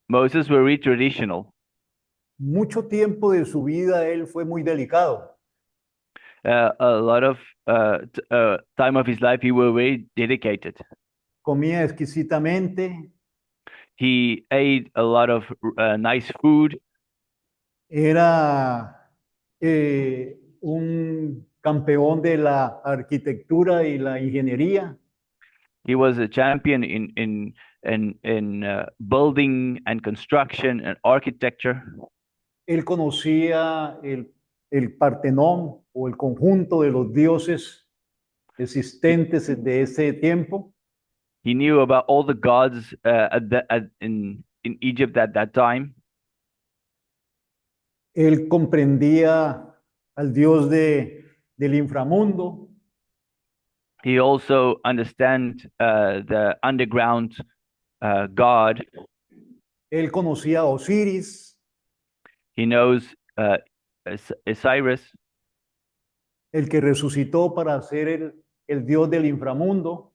Moses very traditional. Mucho tiempo de su vida él fue muy delicado. A lot of time of his life, he was very dedicated. Comía exquisitamente, He ate a lot of nice food. era un campeón de la arquitectura y la ingeniería. He was a champion in building and construction and architecture. Él conocía el Partenón o el conjunto de los dioses He, existentes de ese tiempo. he knew about all the gods in Egypt at that time. Él comprendía al dios del inframundo. He also understand the underground god. Él conocía a Osiris, He knows Osiris. el que resucitó para ser el dios del inframundo.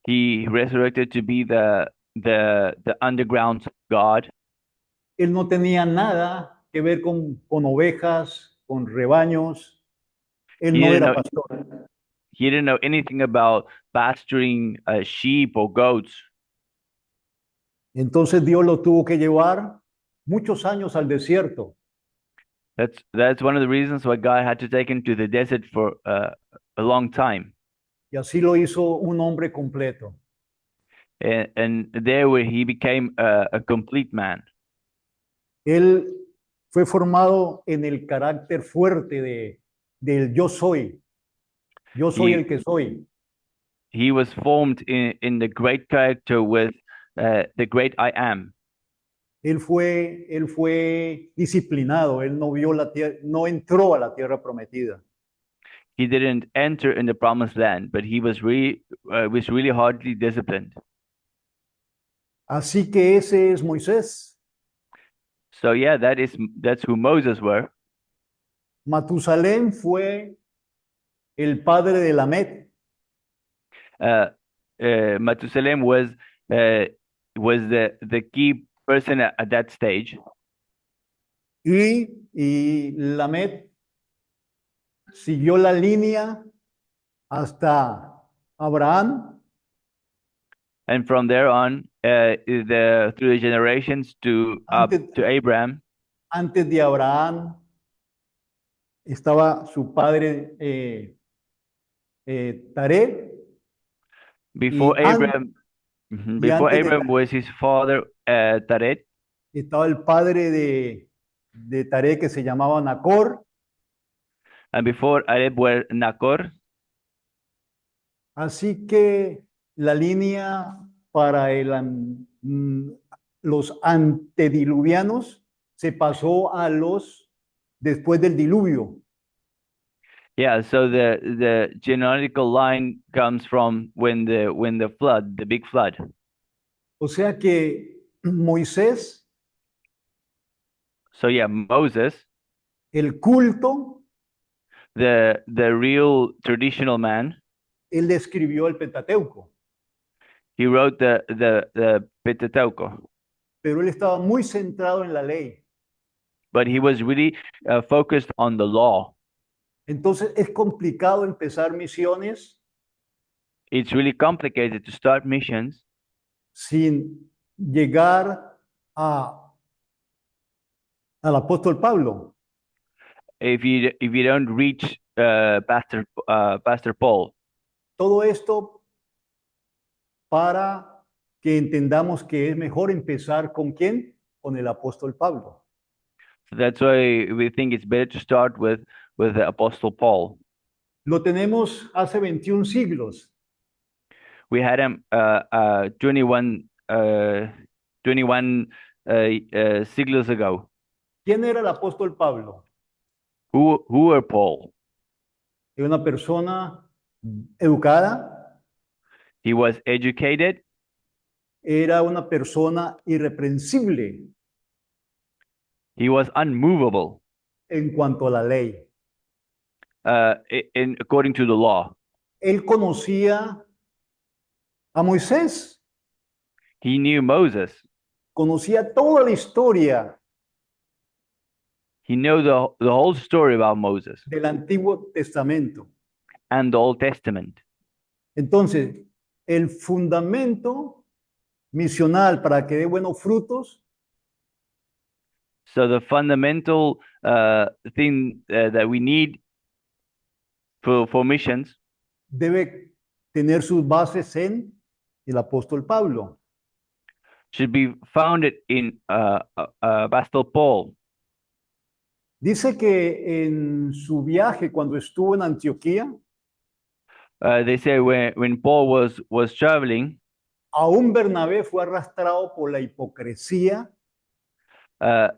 He resurrected to be the underground god. Él no tenía nada que ver con ovejas, con rebaños. Él He no didn't era know pastor. he didn't know anything about pasturing sheep or goats. Entonces Dios lo tuvo que llevar muchos años al desierto. That's one of the reasons why God had to take him to the desert for a long time. Y así lo hizo un hombre completo. And there where he became a complete man. Él fue formado en el carácter fuerte del yo soy. Yo soy He el que soy. he was formed in the great character with the great I am. Él fue disciplinado. Él no vio la tierra, no entró a la tierra prometida. He didn't enter in the promised land, but he was really hardly disciplined. Así que ese es Moisés. So yeah, that's who Moses were. Matusalén fue el padre de Lamet. Uh, Matusalem uh, was the key person at that stage. Y Lamet siguió la línea hasta Abraham. And from there on, through the generations to up Antes, to Abraham. antes de Abraham estaba su padre Taré. Before Y, Abraham, y before antes de Abraham was his father Taret, estaba el padre de Taré que se llamaba Nacor. and before Areb were Nakor. Así que la línea para los antediluvianos se pasó a los después del diluvio. Yeah, so the genealogical line comes from when the flood, the big flood. O sea que Moisés, So yeah, Moses, el culto, the real traditional man, él escribió el Pentateuco, he wrote the Pentateuch, pero él estaba muy centrado en la ley. but he was really focused on the law. Entonces es complicado empezar misiones It's really complicated to start missions sin llegar a, al apóstol Pablo. if you don't reach Pastor Paul. Todo esto para que entendamos que es mejor empezar con quién, con el apóstol Pablo. So that's why we think it's better to start with the Apostle Paul. Lo tenemos hace 21 siglos. We had him 21 siglos ago. ¿Quién era el apóstol Pablo? Who were Paul? Era una persona educada, He was educated. era una persona irreprensible He was unmovable en cuanto a la ley. according to the law. Él conocía a Moisés. He knew Moses. conocía toda la historia He knew the whole story about Moses del Antiguo Testamento. and the Old Testament. Entonces, el fundamento misional para que dé buenos frutos So the fundamental thing that we need for missions debe tener sus bases en el apóstol Pablo. should be founded in Apostle Paul. Dice que en su viaje, cuando estuvo en Antioquía, They say when Paul was traveling, aún Bernabé fue arrastrado por la hipocresía uh,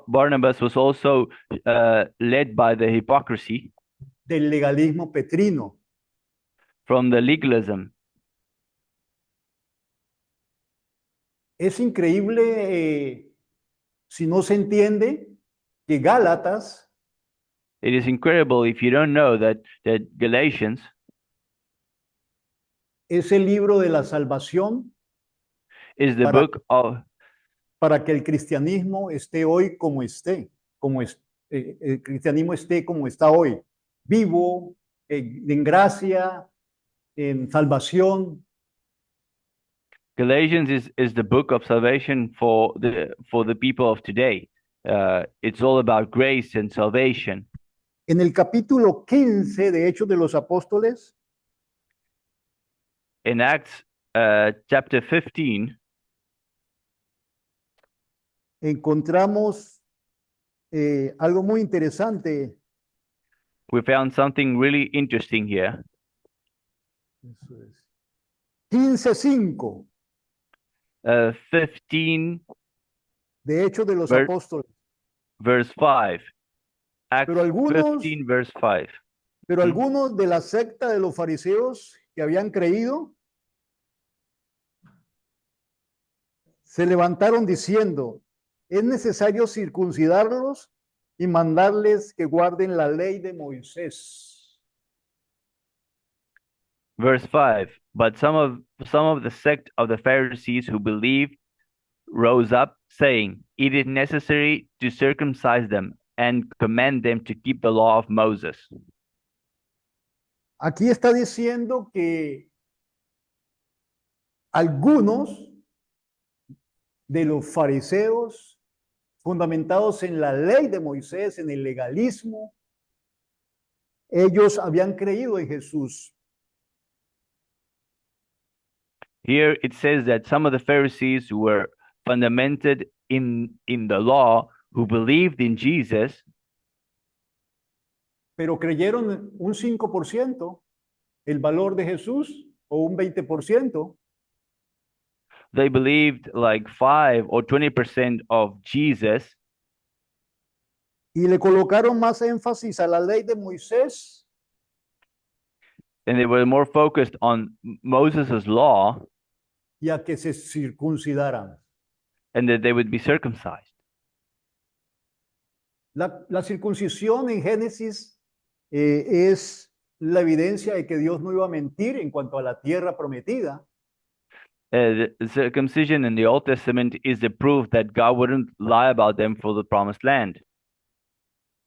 Barnabas was also led by the hypocrisy del legalismo petrino. from the legalism. Es increíble si no se entiende que Gálatas It is incredible if you don't know that Galatians es el libro de la salvación is the para, book of para que el cristianismo esté hoy como esté, el cristianismo esté como está hoy, vivo, en gracia, en salvación. Galatians is the book of salvation for the people of today. It's all about grace and salvation. En el capítulo 15 de Hechos de los Apóstoles, In Acts chapter 15, encontramos algo muy interesante. we found something really interesting here. Eso es. 15:5 15 de Hechos de los ver- Apóstoles. verse 5. Acts Pero algunos, 15 verse 5. pero algunos de la secta de los fariseos que habían creído se levantaron diciendo, es necesario circuncidarlos y mandarles que guarden la ley de Moisés. Verse 5. But some of the sect of the Pharisees who believed rose up, saying, It is necessary to circumcise them and command them to keep the law of Moses. Aquí está diciendo que algunos de los fariseos, fundamentados en la ley de Moisés, en el legalismo, ellos habían creído en Jesús. Here it says that some of the Pharisees who were fundamented in the law, who believed in Jesus, pero creyeron un 5% el valor de Jesús o un 20%. they believed like 5 or 20% of Jesus, Y le colocaron más énfasis a la ley de Moisés and they were more focused on Moses' law y a que se circuncidaran. and that they would be circumcised. La circuncisión en Génesis es la evidencia de que Dios no iba a mentir en cuanto a la tierra prometida. The circumcision in the Old Testament is the proof that God wouldn't lie about them for the promised land.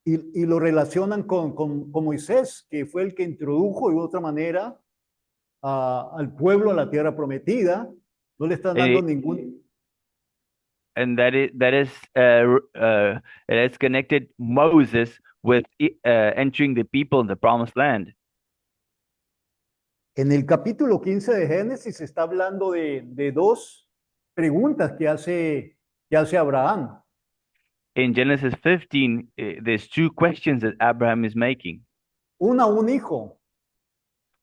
Y lo relacionan con Moisés, que fue el que introdujo de otra manera al pueblo a la tierra prometida. No le están dando ningún... And that is connected Moses with entering the people in the promised land. En el capítulo 15 de Génesis se está hablando de dos preguntas que hace Abraham. In Genesis 15, there's two questions that Abraham is making. Una, un hijo,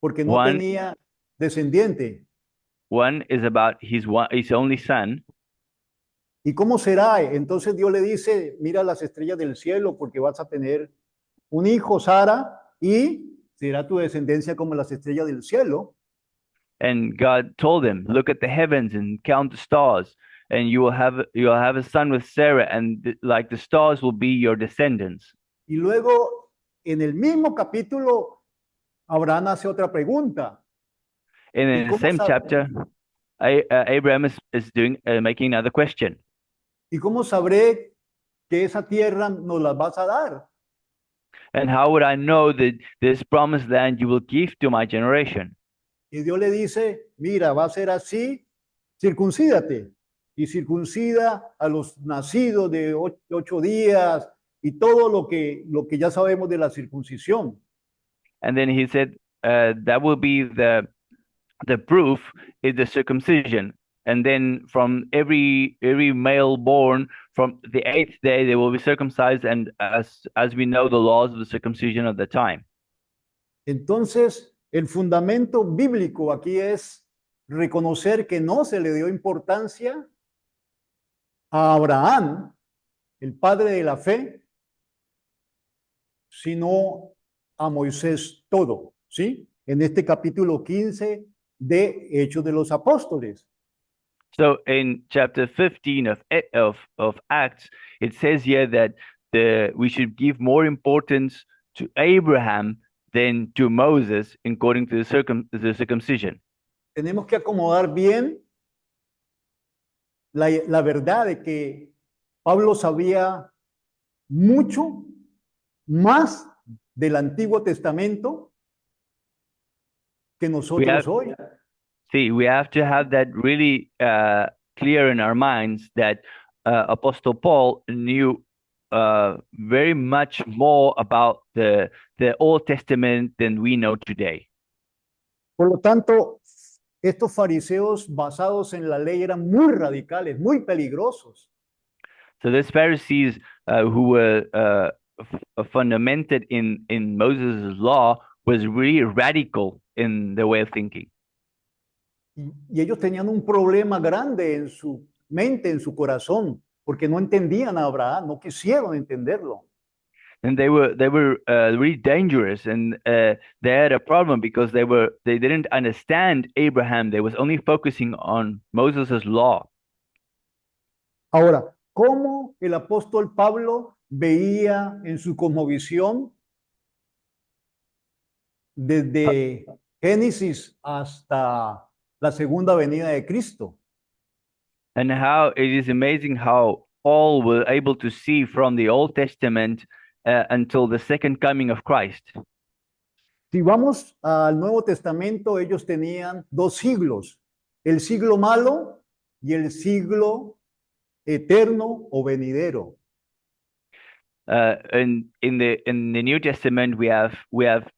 porque no One- tenía descendiente. One is about his only son, ¿Y cómo será? Entonces Dios le dice, mira las estrellas del cielo porque vas a tener un hijo, Sara, y será tu descendencia como las estrellas del cielo. and God told him, "Look at the heavens and count the stars, and you will have a son with Sarah, and like the stars will be your descendants." Y luego, en el mismo capítulo, Abraham hace otra pregunta. And ¿Y in the cómo same sab- chapter, Abraham is making another question. ¿Y cómo sabré que esa tierra nos la vas a dar? And how would I know that this promised land you will give to my generation? Y Dios le dice, mira, va a ser así, circuncídate. Y circuncida a los nacidos de 8 días y todo lo que ya sabemos de la circuncisión. And then he said, that will be the proof is the circumcision. And then from every male born from the 8th day they will be circumcised, and as we know the laws of the circumcision of the time. Entonces, el fundamento bíblico aquí es reconocer que no se le dio importancia a Abraham, el padre de la fe, sino a Moisés todo, ¿sí? En este capítulo 15 de Hechos de los Apóstoles. So in chapter 15 of Acts, it says here that we should give more importance to Abraham than to Moses according to the circumcision. Tenemos que acomodar bien la verdad de que Pablo sabía mucho más del Antiguo Testamento que nosotros hoy. See, we have to have that really clear in our minds that Apostle Paul knew very much more about the Old Testament than we know today. Por lo tanto, estos fariseos basados en la ley eran muy radicales, muy peligrosos. So these Pharisees who were fundamented in Moses' law was really radical in their way of thinking. Y ellos tenían un problema grande en su mente, en su corazón, porque no entendían a Abraham, no quisieron entenderlo. And they were really dangerous, and they had a problem because they didn't understand Abraham. They was only focusing on Moses' law. Ahora, ¿cómo el apóstol Pablo veía en su cosmovisión desde Génesis hasta la segunda venida de Cristo? And how it is amazing how Paul was able to see from the Old Testament until the second coming of Christ. Si vamos al Nuevo Testamento, ellos tenían 2 siglos, el siglo malo y el siglo eterno o venidero. In the New Testament, we have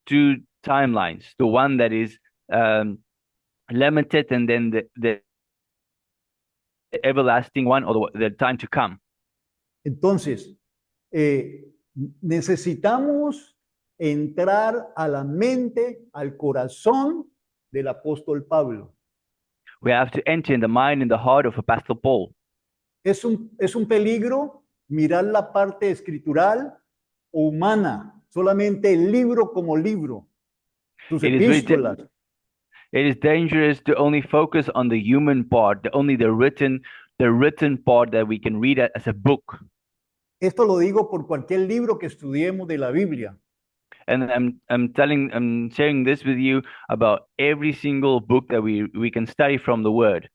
two timelines: the one that is limited, and then the everlasting one, or the time to come. Entonces, necesitamos entrar a la mente, al corazón del apóstol Pablo. We have to enter in the mind and the heart of Apostle Paul. Es un peligro mirar la parte escritural o humana, solamente el libro como libro, sus epístolas. It is dangerous to only focus on the human part, only the written part that we can read as a book. Esto lo digo por cualquier libro que estudiemos de la Biblia. And I'm sharing this with you about every single book that we can study from the Word.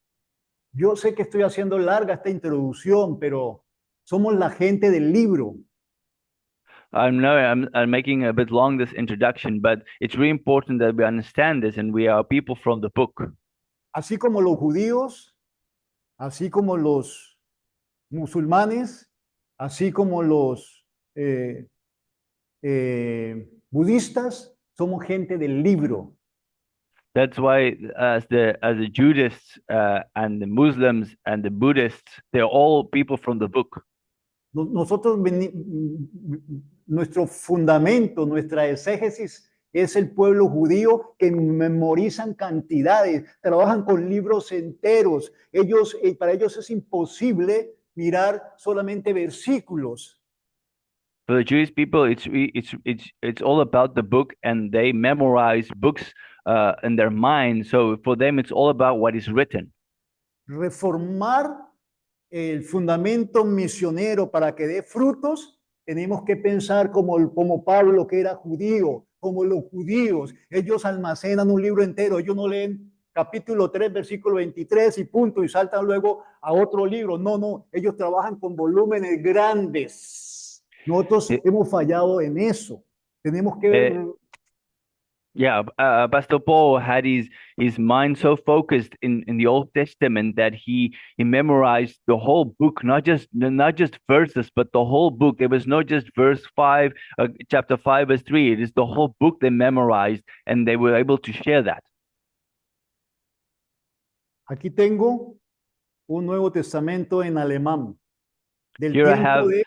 Yo sé que estoy haciendo larga esta introducción, pero somos la gente del libro. I'm making a bit long this introduction, but it's really important that we understand this, and we are people from the book. Así como los judíos, así como los musulmanes, así como los budistas, somos gente del libro. That's why as the Judists and the Muslims and the Buddhists, they're all people from the book. Nosotros, nuestro fundamento, nuestra exégesis es el pueblo judío que memorizan cantidades, trabajan con libros enteros. Para ellos es imposible mirar solamente versículos. For the Jewish people, it's all about the book, and they memorize books in their mind. So for them, it's all about what is written. Reformar el fundamento misionero para que dé frutos, tenemos que pensar como Pablo, que era judío, como los judíos. Ellos almacenan un libro entero, ellos no leen capítulo 3, versículo 23 y punto, y saltan luego a otro libro. No, no, ellos trabajan con volúmenes grandes. Nosotros Eh, hemos fallado en eso. Tenemos que eh, Yeah, Pastor Paul had his mind so focused in the Old Testament that he memorized the whole book, not just verses, but the whole book. There was not just verse 5, chapter 5, verse 3. It is the whole book they memorized, and they were able to share that. Aquí tengo un Nuevo Testamento en alemán del Here I tiempo have de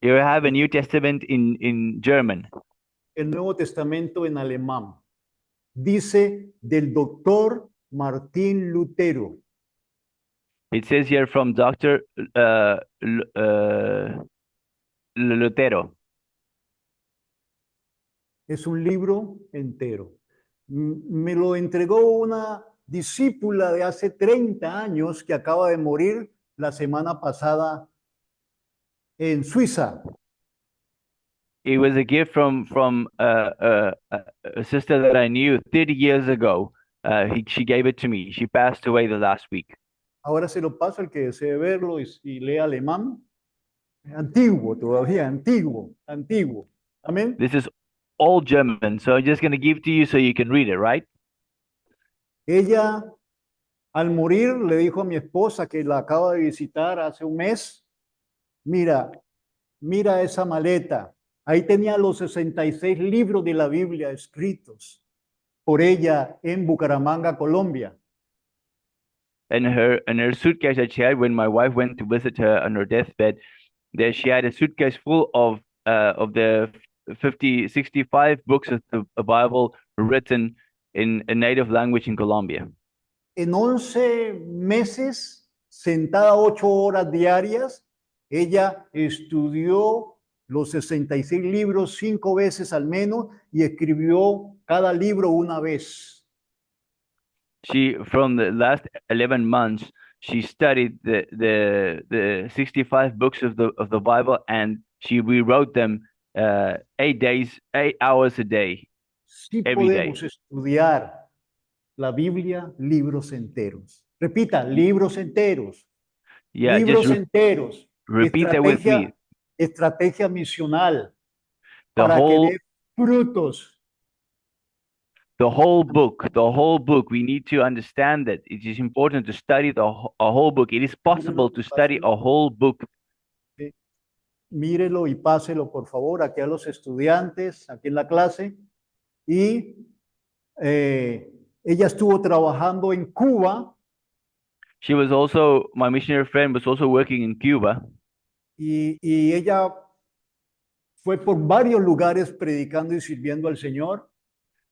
here I have a New Testament in German. el Nuevo Testamento en alemán. Dice del doctor Martín Lutero. It says here from Dr. Lutero. Es un libro entero. Me lo entregó una discípula de hace 30 años que acaba de morir la semana pasada en Suiza. It was a gift from a sister that I knew 30 years ago. She gave it to me. She passed away the last week. Ahora se lo paso al que desee verlo y lee alemán. Antiguo todavía, antiguo, antiguo. Amén. This is all German, so I'm just going to give to you so you can read it, right? Ella, al morir, le dijo a mi esposa que la acaba de visitar hace un mes, mira, mira esa maleta. Ahí tenía los 66 libros de la Biblia escritos por ella en Bucaramanga, Colombia. And her suitcase that she had when my wife went to visit her on her deathbed, there she had a suitcase full of the 50, 65 books of the Bible written in a native language in Colombia. En 11 meses, sentada 8 horas diarias, ella estudió los 66 libros 5 veces al menos y escribió cada libro una vez. From the last 11 months, she studied the 65 books of the Bible, and she rewrote them 8 days, 8 hours a day, Sí every day. podemos estudiar la Biblia, libros enteros. Repita, libros enteros. Yeah, just Libros enteros. repeat that with me. Estrategia misional The para que dé whole frutos. the whole book, the whole book. We need to understand that it is important to study a whole book. It is possible to study a whole book. Mírelo y páselo, por favor, aquí a los estudiantes, aquí en la clase. Y ella estuvo trabajando en Cuba. My missionary friend was also working in Cuba. Y ella fue por varios lugares predicando y sirviendo al Señor.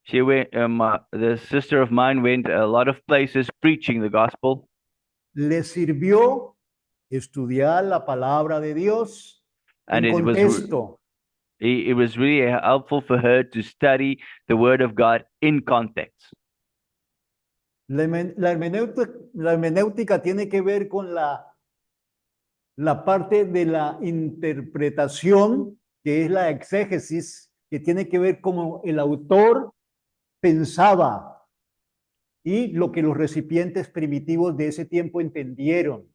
She went, the sister of mine went a lot of places preaching the gospel. Le sirvió estudiar la palabra de Dios And en contexto. It was really helpful for her to study the word of God in context. La hermenéutica tiene que ver con la parte de la interpretación, que es la exégesis, que tiene que ver cómo el autor pensaba y lo que los recipientes primitivos de ese tiempo entendieron.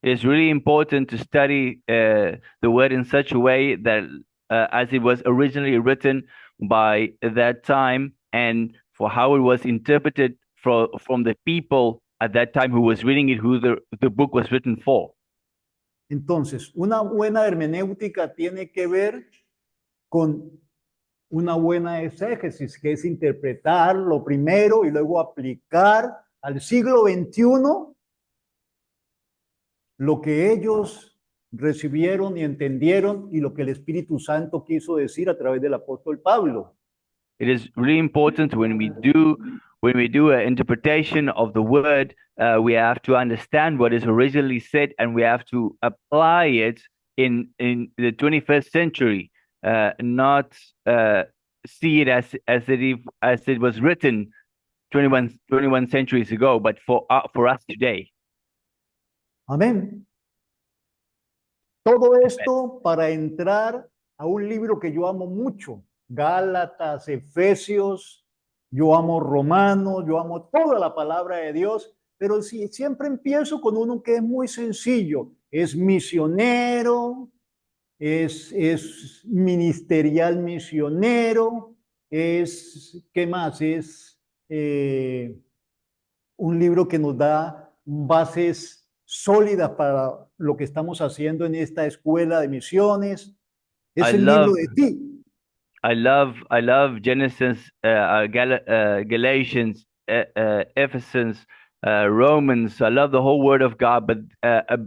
It's really important to study the word in such a way that as it was originally written by that time and for how it was interpreted from the people at that time who was reading it, who the book was written for. Entonces, una buena hermenéutica tiene que ver con una buena exégesis, que es interpretar lo primero y luego aplicar al siglo XXI lo que ellos recibieron y entendieron y lo que el Espíritu Santo quiso decir a través del apóstol Pablo. It is really important when we do an interpretation of the word, we have to understand what is originally said and we have to apply it in the 21st century, not see it as it was written 21 centuries ago, but for us today. Amén. Todo esto para entrar a un libro que yo amo mucho, Gálatas, Efesios, yo amo Romanos, yo amo toda la palabra de Dios, pero sí, siempre empiezo con uno que es muy sencillo, es misionero, es ministerial misionero, ¿qué más? Es un libro que nos da bases sólidas para lo que estamos haciendo en esta escuela de misiones. I Es el libro love de ti. I love Genesis, Galatians, Ephesians, Romans. I love the whole Word of God. But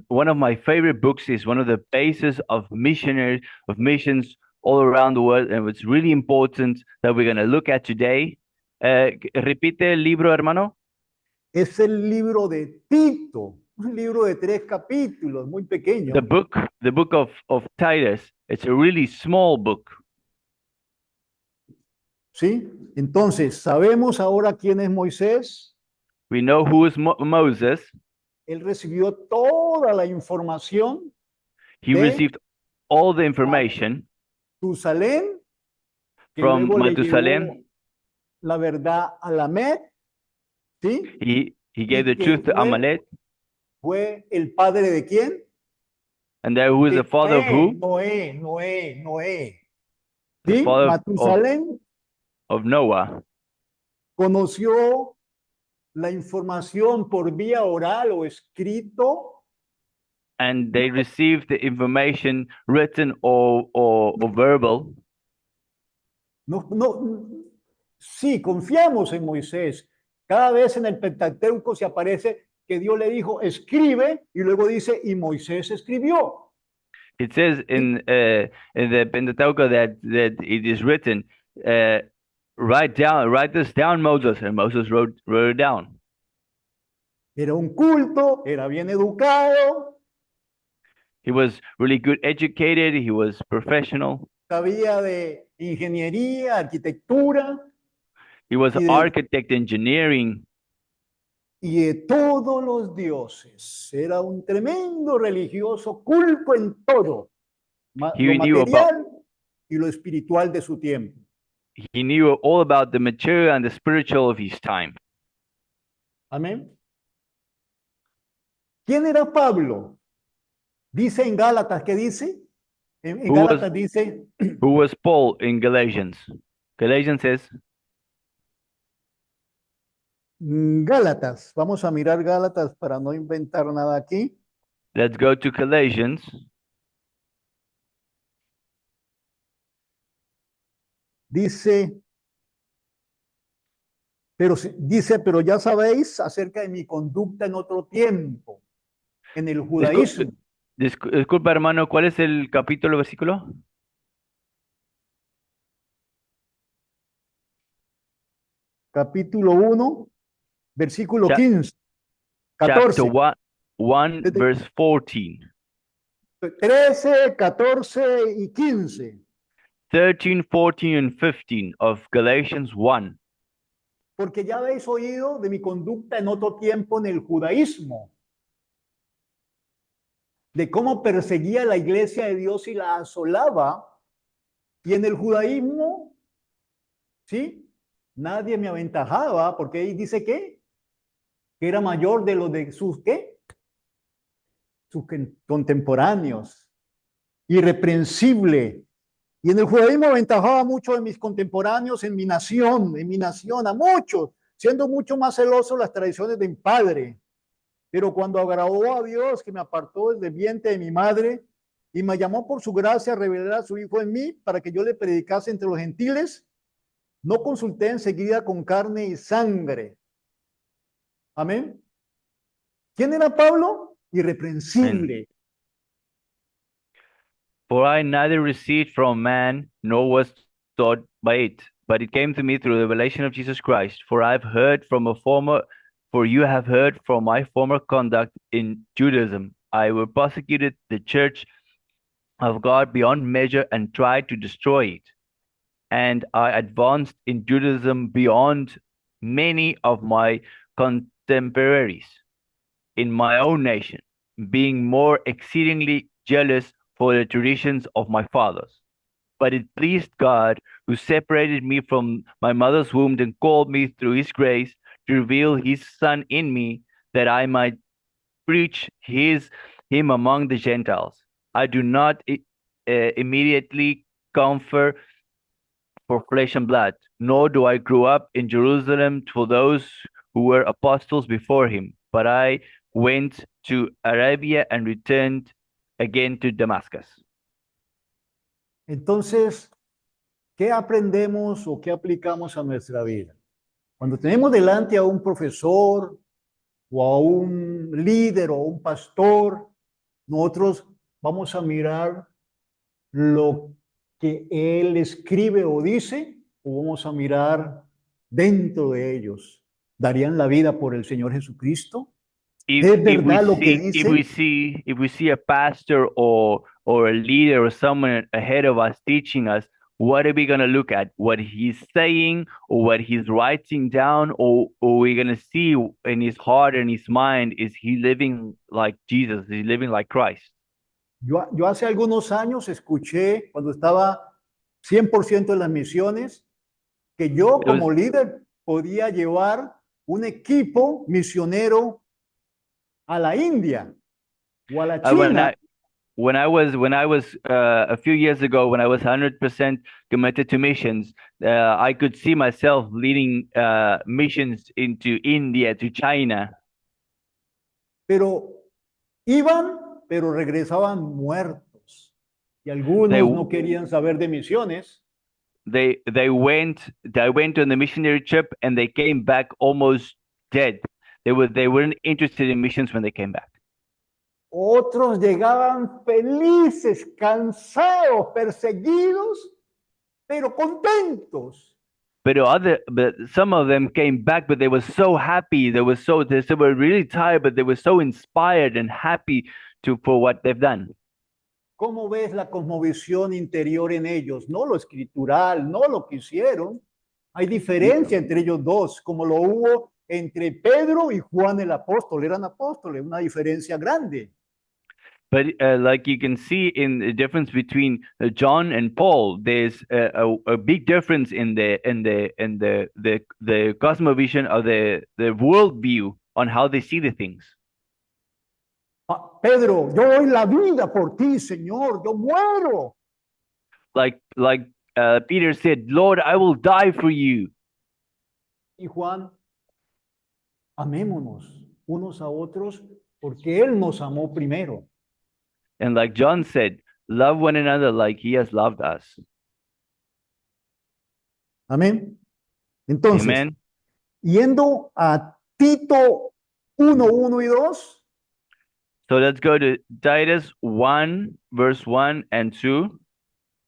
one of my favorite books is one of the bases of missionaries of missions all around the world, and it's really important that we're going to look at today. Repite el libro, hermano. Es el libro de Tito, un libro de 3 capítulos, muy The pequeño. book, the book of Titus. It's a really small book. ¿Sí? Entonces, sabemos ahora quién es Moisés. We know who is Moses. Él recibió toda la información He de received all the information Matusalén, que from luego le llevó Matusalem. la verdad a Lamed, ¿sí? He gave the Y que truth to Amalek. fue el padre de quién? And there who is De the father of who? Noé. The ¿Sí? father Matusalén of Noah. conoció la información por vía oral o escrito. And they received the information written or verbal. No, no, sí, confiamos en Moisés. Cada vez en el Pentateuco se aparece que Dios le dijo, escribe, y luego dice, y Moisés escribió. It says ¿Sí? in the Pentateuch that it is written, uh, write this down, Moses, and Moses wrote it down. Era un culto, era bien educado, He was really good educated. He was professional. sabía de ingeniería, arquitectura He was y de, architect, engineering. y de todos los dioses. Era un tremendo religioso, culto en todo, lo He knew about material y lo espiritual de su tiempo. he knew all about the material and the spiritual of his time. Amén. ¿Quién era Pablo? Dice en Gálatas, ¿qué dice? En Who was Gálatas dice, who was Paul in Galatians? Galatians says, Gálatas, vamos a mirar Gálatas para no inventar nada aquí. let's go to Galatians. Dice, pero ya sabéis acerca de mi conducta en otro tiempo, en el Discul- judaísmo, Disculpa, hermano, ¿cuál es el capítulo, versículo? capítulo 1, versículo Cha- 15, chapter 14, 1, desde verse 14. 13, 14 y 15. 13, 14, and 15 of Galatians 1. Porque ya habéis oído de mi conducta en otro tiempo en el judaísmo, de cómo perseguía la iglesia de Dios y la asolaba. Y en el judaísmo, ¿sí? Nadie me aventajaba, porque ahí dice que era mayor de los de sus, ¿qué? Sus contemporáneos, irreprensible. Y en el judaísmo aventajaba mucho de mis contemporáneos en mi nación, a muchos, siendo mucho más celoso las tradiciones de mi padre. Pero cuando agradó a Dios, que me apartó desde el vientre de mi madre y me llamó por su gracia a revelar a su Hijo en mí para que yo le predicase entre los gentiles, no consulté enseguida con carne y sangre. Amén. ¿Quién era Pablo? And Irreprensible. for I neither received from man nor was taught by it, but it came to me through the revelation of Jesus Christ. For you have heard from my former conduct in Judaism. I will persecuted the church of God beyond measure and tried to destroy it. And I advanced in Judaism beyond many of my contemporaries in my own nation, being more exceedingly jealous for the traditions of my fathers. But it pleased God, who separated me from my mother's womb and called me through his grace to reveal his Son in me, that I might preach him among the Gentiles. I do not immediately confer for flesh and blood, nor do I grow up in Jerusalem for those who were apostles before him, but I went to Arabia and returned again to Damascus. Entonces, ¿qué aprendemos o qué aplicamos a nuestra vida? Cuando tenemos delante a un profesor o a un líder o un pastor, nosotros vamos a mirar lo que él escribe o dice, o vamos a mirar dentro de ellos. ¿Darían la vida por el Señor Jesucristo? ¿Es verdad lo que dice? If we see a pastor or a leader or someone ahead of us teaching us, what are we going to look at? What he's saying or what he's writing down, or we're going to see in his heart and his mind, is he living like Jesus? Is he living like Christ? Yo hace algunos años escuché, cuando estaba 100% en las misiones, que yo como líder podía llevar un equipo misionero a la India o a la China. When I was a few years ago, when I was 100% committed to missions, I could see myself leading missions into India, to China. Pero iban, pero regresaban muertos. Y algunos no querían saber de misiones. They went on the missionary trip and they came back almost dead. They weren't interested in missions when they came back. Otros llegaban felices, cansados, perseguidos, pero contentos. But some of them came back, but they were so happy. They were really tired, but they were so inspired and happy for what they've done. ¿Cómo ves la cosmovisión interior en ellos? No lo escritural, no lo que hicieron. Hay diferencia entre ellos dos, como lo hubo entre Pedro y Juan el apóstol. Eran apóstoles, una diferencia grande. But like you can see in the difference between John and Paul, there's a big difference in the cosmovision of the worldview on how they see the things. Pedro, yo doy la vida por ti, Señor, yo muero. Like Peter said, Lord, I will die for you. Y Juan, amémonos unos a otros porque Él nos amó primero. And like John said, love one another like he has loved us. Amén. Entonces, Amen. Yendo a Tito 1:1 y 2. So let's go to Titus 1, verse 1 and 2.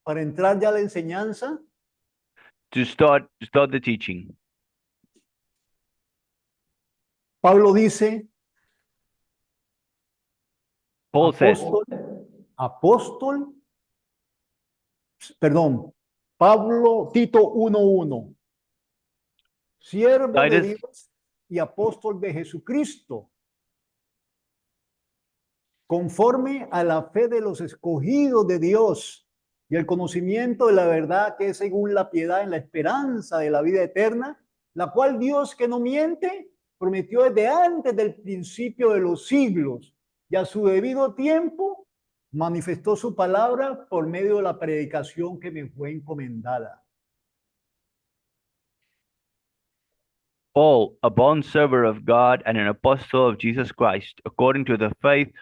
Para entrar ya a la enseñanza. To start the teaching. Pablo dice, Paul says, Pablo, Tito 1:1, siervo de Dios y apóstol de Jesucristo, conforme a la fe de los escogidos de Dios y el conocimiento de la verdad que es según la piedad en la esperanza de la vida eterna, la cual Dios, que no miente, prometió desde antes del principio de los siglos, y a su debido tiempo manifestó su palabra por medio de la predicación que me fue encomendada. Paul, a bondservant of God and an apostle of Jesus Christ, according to the faith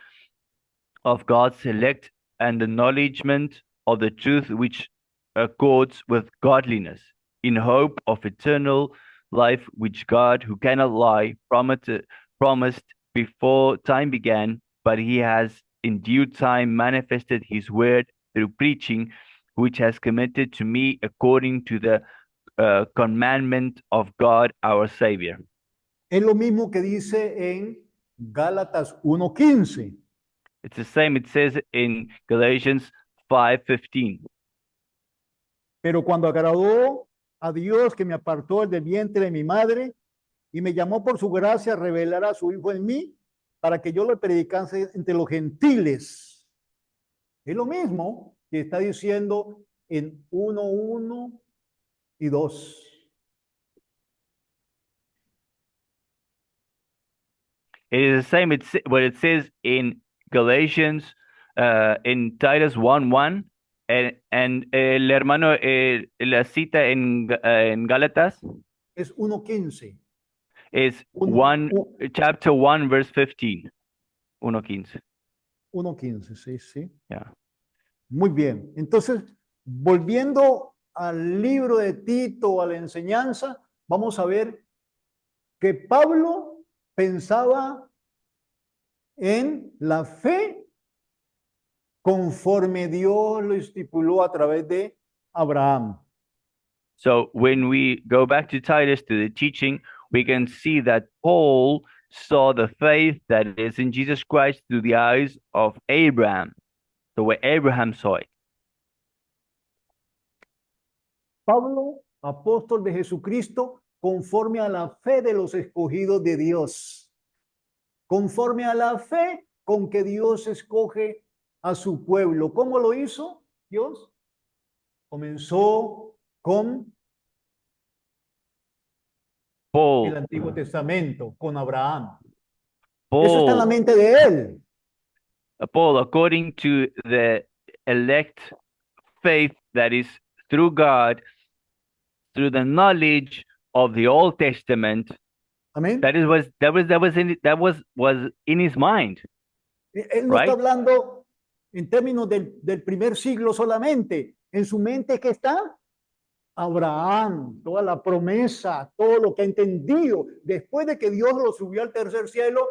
of God's elect and the acknowledgement of the truth which accords with godliness, in hope of eternal life, which God, who cannot lie, promised before time began, but he has in due time manifested his word through preaching, which has committed to me according to the commandment of God our Savior. Es lo mismo que dice en Gálatas 1:15. It's the same it says in Galatians 5:15. Pero cuando agradó a Dios, que me apartó del vientre de mi madre y me llamó por su gracia a revelar a su Hijo en mí, para que yo lo predicase entre los gentiles. Es lo mismo que está diciendo en 1:1 y 2. It is the same. It's what it says in Galatians, in Titus 1:1, and el hermano la cita en Gálatas Es 1:15. is Uno- chapter 1 verse 15. 1:15. 1:15, sí, sí. Yeah. Muy bien. Entonces, volviendo al libro de Tito, a la enseñanza, vamos a ver que Pablo pensaba en la fe conforme Dios lo estipuló a través de Abraham. So when we go back to Titus to the teaching, we can see that Paul saw the faith that is in Jesus Christ through the eyes of Abraham, the way Abraham saw it. Pablo, apóstol de Jesucristo, conforme a la fe de los escogidos de Dios, conforme a la fe con que Dios escoge a su pueblo. ¿Cómo lo hizo Dios? Comenzó con el Paul, Antiguo Testamento, con Abraham. Eso está en la Paul, mente de él. Paul, according to the elect faith that is through God, through the knowledge of the Old Testament, Amén. was in his mind, Él no está right? hablando en términos del primer siglo solamente. En su mente, ¿qué está? Abraham, toda la promesa, todo lo que ha entendido, después de que Dios lo subió al tercer cielo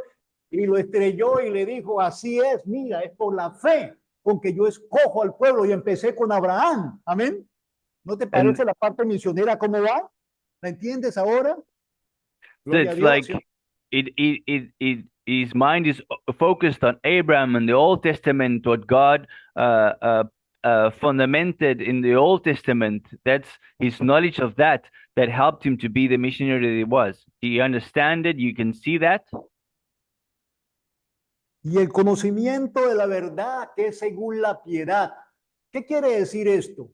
y lo estrelló y le dijo, así es, mira, es por la fe con que yo escojo al pueblo y empecé con Abraham. Amén. ¿No te And parece la parte misionera cómo va? ¿La entiendes ahora? so Gloria a it's Dios. like his mind is focused on Abraham and the Old Testament, what God fundamented in the Old Testament. That's his knowledge of that helped him to be the missionary that he was. Do you understand it? You can see that? Y el conocimiento de la verdad que es según la piedad. ¿Qué quiere decir esto?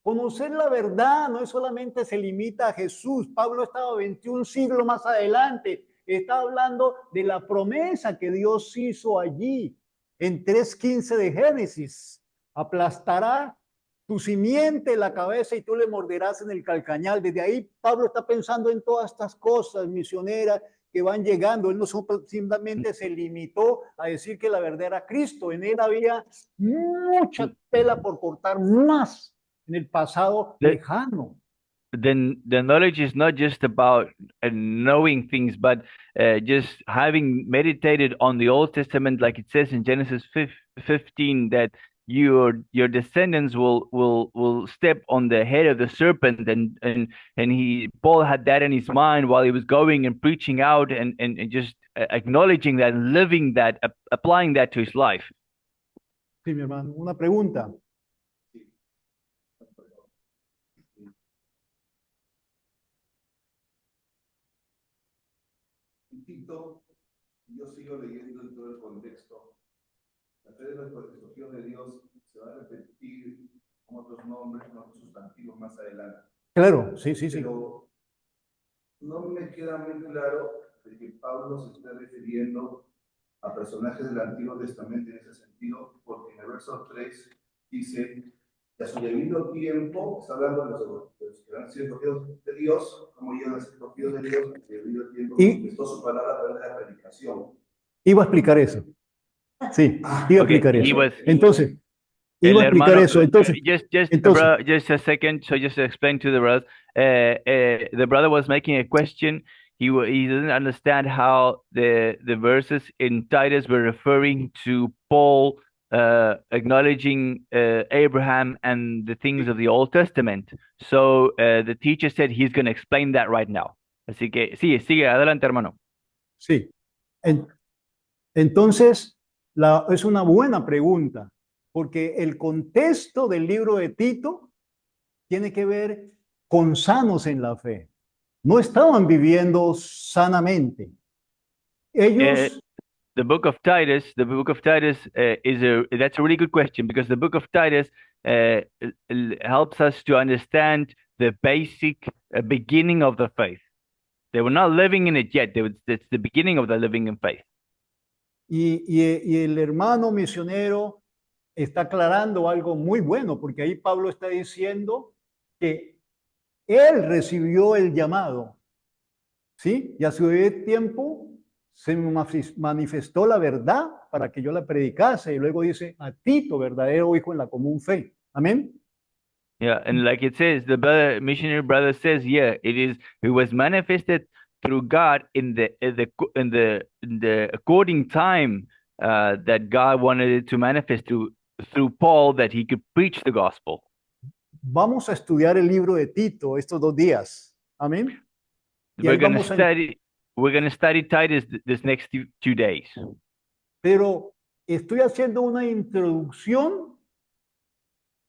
Conocer la verdad no es solamente se limita a Jesús. Pablo estaba 21 siglos más adelante. Está hablando de la promesa que Dios hizo allí en 3:15 de Génesis. Aplastará tu simiente la cabeza y tú le morderás en el calcañal. Desde ahí Pablo está pensando en todas estas cosas misioneras que van llegando. Él no simplemente se limitó a decir que la verdad era Cristo. En él había mucha tela por cortar más en el pasado The, lejano. the knowledge is not just about knowing things, but just having meditated on the Old Testament, like it says in Genesis 15, that your descendants will step on the head of the serpent, and he Paul had that in his mind while he was going and preaching out and just acknowledging that, living that, applying that to his life. Sí, mi hermano, una pregunta. Tito, yo sigo leyendo en todo el contexto. La fe de los escogidos de Dios se va a repetir con otros nombres, con otros sustantivos más adelante. Claro, sí, sí, sí. Pero no me queda muy claro de que Pablo se esté refiriendo a personajes del Antiguo Testamento en ese sentido, porque en el verso 3 dice, y a su debido tiempo, está hablando de los que han sido escogidos de Dios, como ellos han sido escogidos de Dios, a su debido tiempo, manifestó su palabra a través de la predicación. Iba a explicar eso. Sí, iba a explicar eso. Entonces, iba a explicar eso. Entonces, just a second. So just to explain to the brother, the brother was making a question. He didn't understand how the verses in Titus were referring to Paul acknowledging Abraham and the things of the Old Testament. So the teacher said he's going to explain that right now. Así que sigue adelante, hermano. Sí. Entonces, es una buena pregunta, porque el contexto del libro de Tito tiene que ver con sanos en la fe. No estaban viviendo sanamente. Ellos the book of Titus that's a really good question, because the book of Titus helps us to understand the basic beginning of the faith. They were not living in it yet. It's the beginning of the living in faith. Y el hermano misionero está aclarando algo muy bueno, porque ahí Pablo está diciendo que él recibió el llamado, ¿sí? Y a su debido tiempo se me manifestó la verdad para que yo la predicase. Y luego dice, a Tito, verdadero hijo en la común fe. Amén. Yeah, and like it says, the missionary brother says, yeah, it was manifested through God in the according time that God wanted it to manifest through Paul, that he could preach the gospel. Vamos a estudiar el libro de Tito estos 2 días. Amén. Y We're ahí going to vamos a study Titus this next 2 days. Pero estoy haciendo una introducción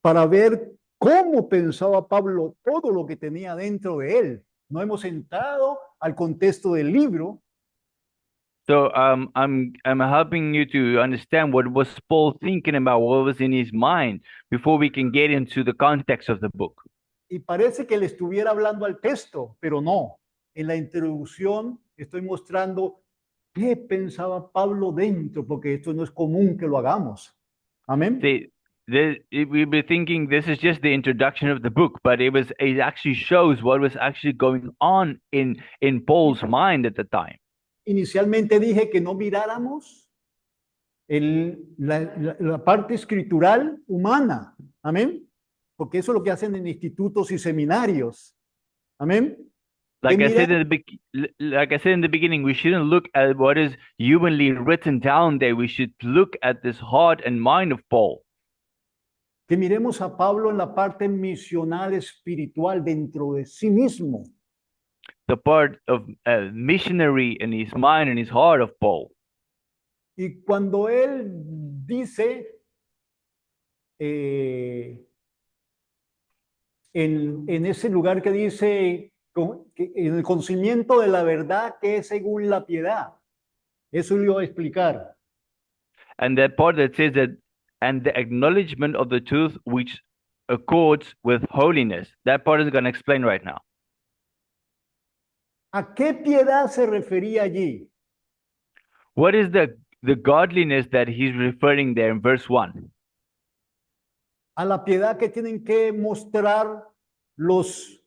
para ver cómo pensaba Pablo todo lo que tenía dentro de él. No hemos entrado al contexto del libro. So I'm helping you to understand what was Paul thinking about, what was in his mind, before we can get into the context of the book. Y parece que le estuviera hablando al texto, pero no. En la introducción estoy mostrando qué pensaba Pablo dentro, porque esto no es común que lo hagamos. Amén. See, we've been thinking this is just the introduction of the book, but it actually shows what was actually going on in Paul's mind at the time. Inicialmente dije que no miráramos la parte escritural humana. Amén. Porque eso es lo que hacen en institutos y seminarios. Amén. Like I said in the beginning, we shouldn't look at what is humanly written down there. We should look at this heart and mind of Paul. Que miremos a Pablo en la parte misional espiritual dentro de sí mismo. The part of missionary in his mind and his heart of Paul. Y cuando él dice en ese lugar que dice en el conocimiento de la verdad que es según la piedad, eso lo iba a explicar. And that part that says that, and the acknowledgement of the truth which accords with holiness, that part is going to explain right now. ¿A qué piedad se refería allí? What is the godliness that he's referring there in verse 1? A la piedad que tienen que mostrar los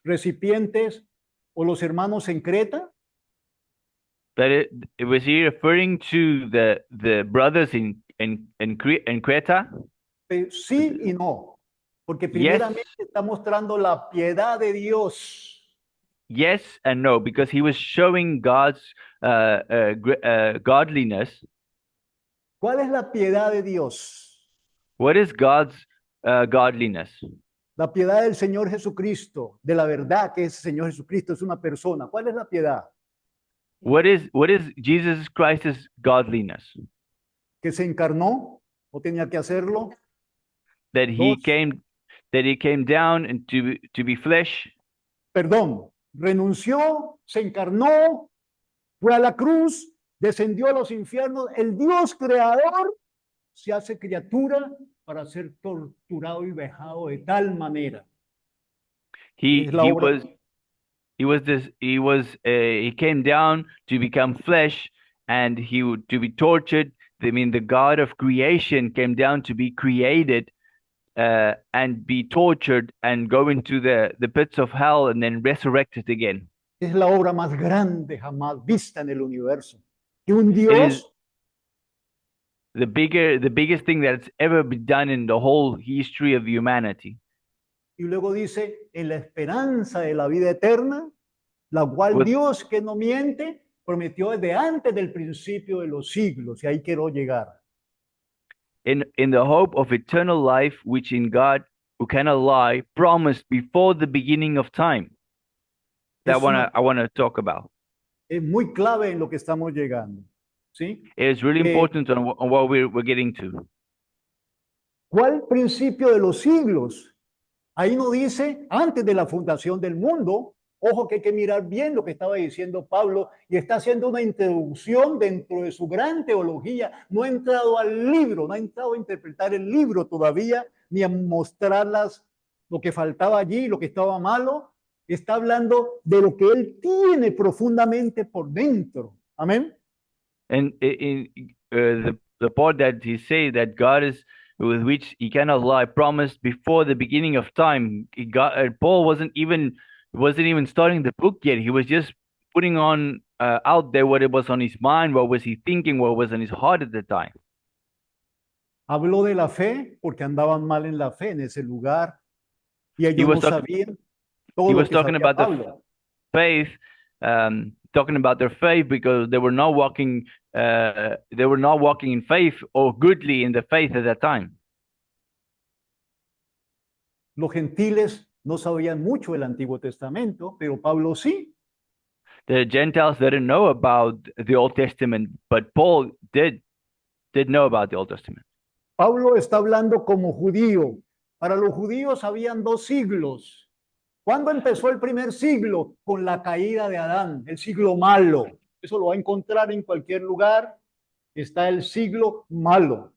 recipientes o los hermanos en Creta. That was he referring to the brothers in Creta? Sí y no, porque primeramente está mostrando la piedad de Dios. Yes and no, because he was showing God's godliness. ¿Cuál es la piedad de Dios? What is God's godliness? La piedad del Señor Jesucristo, de la verdad que ese Señor Jesucristo es una persona. ¿Cuál es la piedad? What is Jesus Christ's godliness? Que se encarnó, no tenía que hacerlo. That he came down and to be flesh. Perdón, renunció, se encarnó, fue a la cruz, descendió a los infiernos. El Dios creador se hace criatura para ser torturado y vejado de tal manera. He came down to become flesh, and to be tortured. I mean, the God of creation came down to be created and be tortured and go into the pits of hell and then resurrected again. Es la obra más grande jamás vista en el universo. Que un Dios the biggest thing that's ever been done in the whole history of humanity. Y luego dice, en la esperanza de la vida eterna, la cual Dios que no miente, prometió desde antes del principio de los siglos, y ahí quiero llegar. In the hope of eternal life, which in God, who cannot lie, promised before the beginning of time. That I want to talk about. Es muy clave en lo que estamos llegando. ¿Sí? It's really important on what we're getting to. ¿Cuál principio de los siglos? Ahí no dice antes de la fundación del mundo, Ojo que hay que mirar bien lo que estaba diciendo Pablo y está haciendo una introducción dentro de su gran teología. No ha entrado al libro, no ha entrado a interpretar el libro todavía, ni a mostrarlas lo que faltaba allí, lo que estaba malo. Está hablando de lo que él tiene profundamente por dentro. Amén. And the part that he says that God is with which he cannot lie promised before the beginning of time. Paul wasn't even starting the book yet. He was just putting on out there what it was on his mind, what was he thinking, what was in his heart at the time. Habló de la fe porque andaban mal en la fe en ese lugar y He ellos was no talking sabían todo he lo was que talking sabía about the Pablo. faith, talking about their faith because they were not walking in faith or goodly in the faith at that time. Los gentiles no sabían mucho del Antiguo Testamento, pero Pablo sí. The Gentiles didn't know about the Old Testament, but Paul did know about the Old Testament. Pablo está hablando como judío. Para los judíos habían dos siglos. ¿Cuándo empezó el primer siglo? Con la caída de Adán, el siglo malo. Eso lo va a encontrar en cualquier lugar. Está el siglo malo.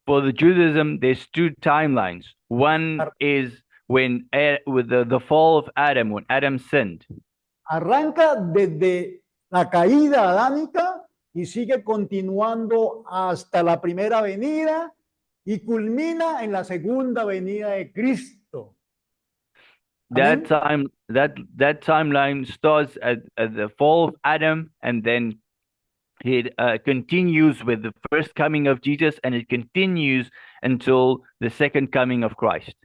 For the Judaism, there's two timelines. One is when with the fall of Adam, when Adam sinned. Arranca desde la caída adánica y sigue continuando hasta la primera venida y culmina en la segunda venida de Cristo. That Amén. that timeline starts at the fall of Adam, and then it continues with the first coming of Jesus, and it continues until the second coming of Christ.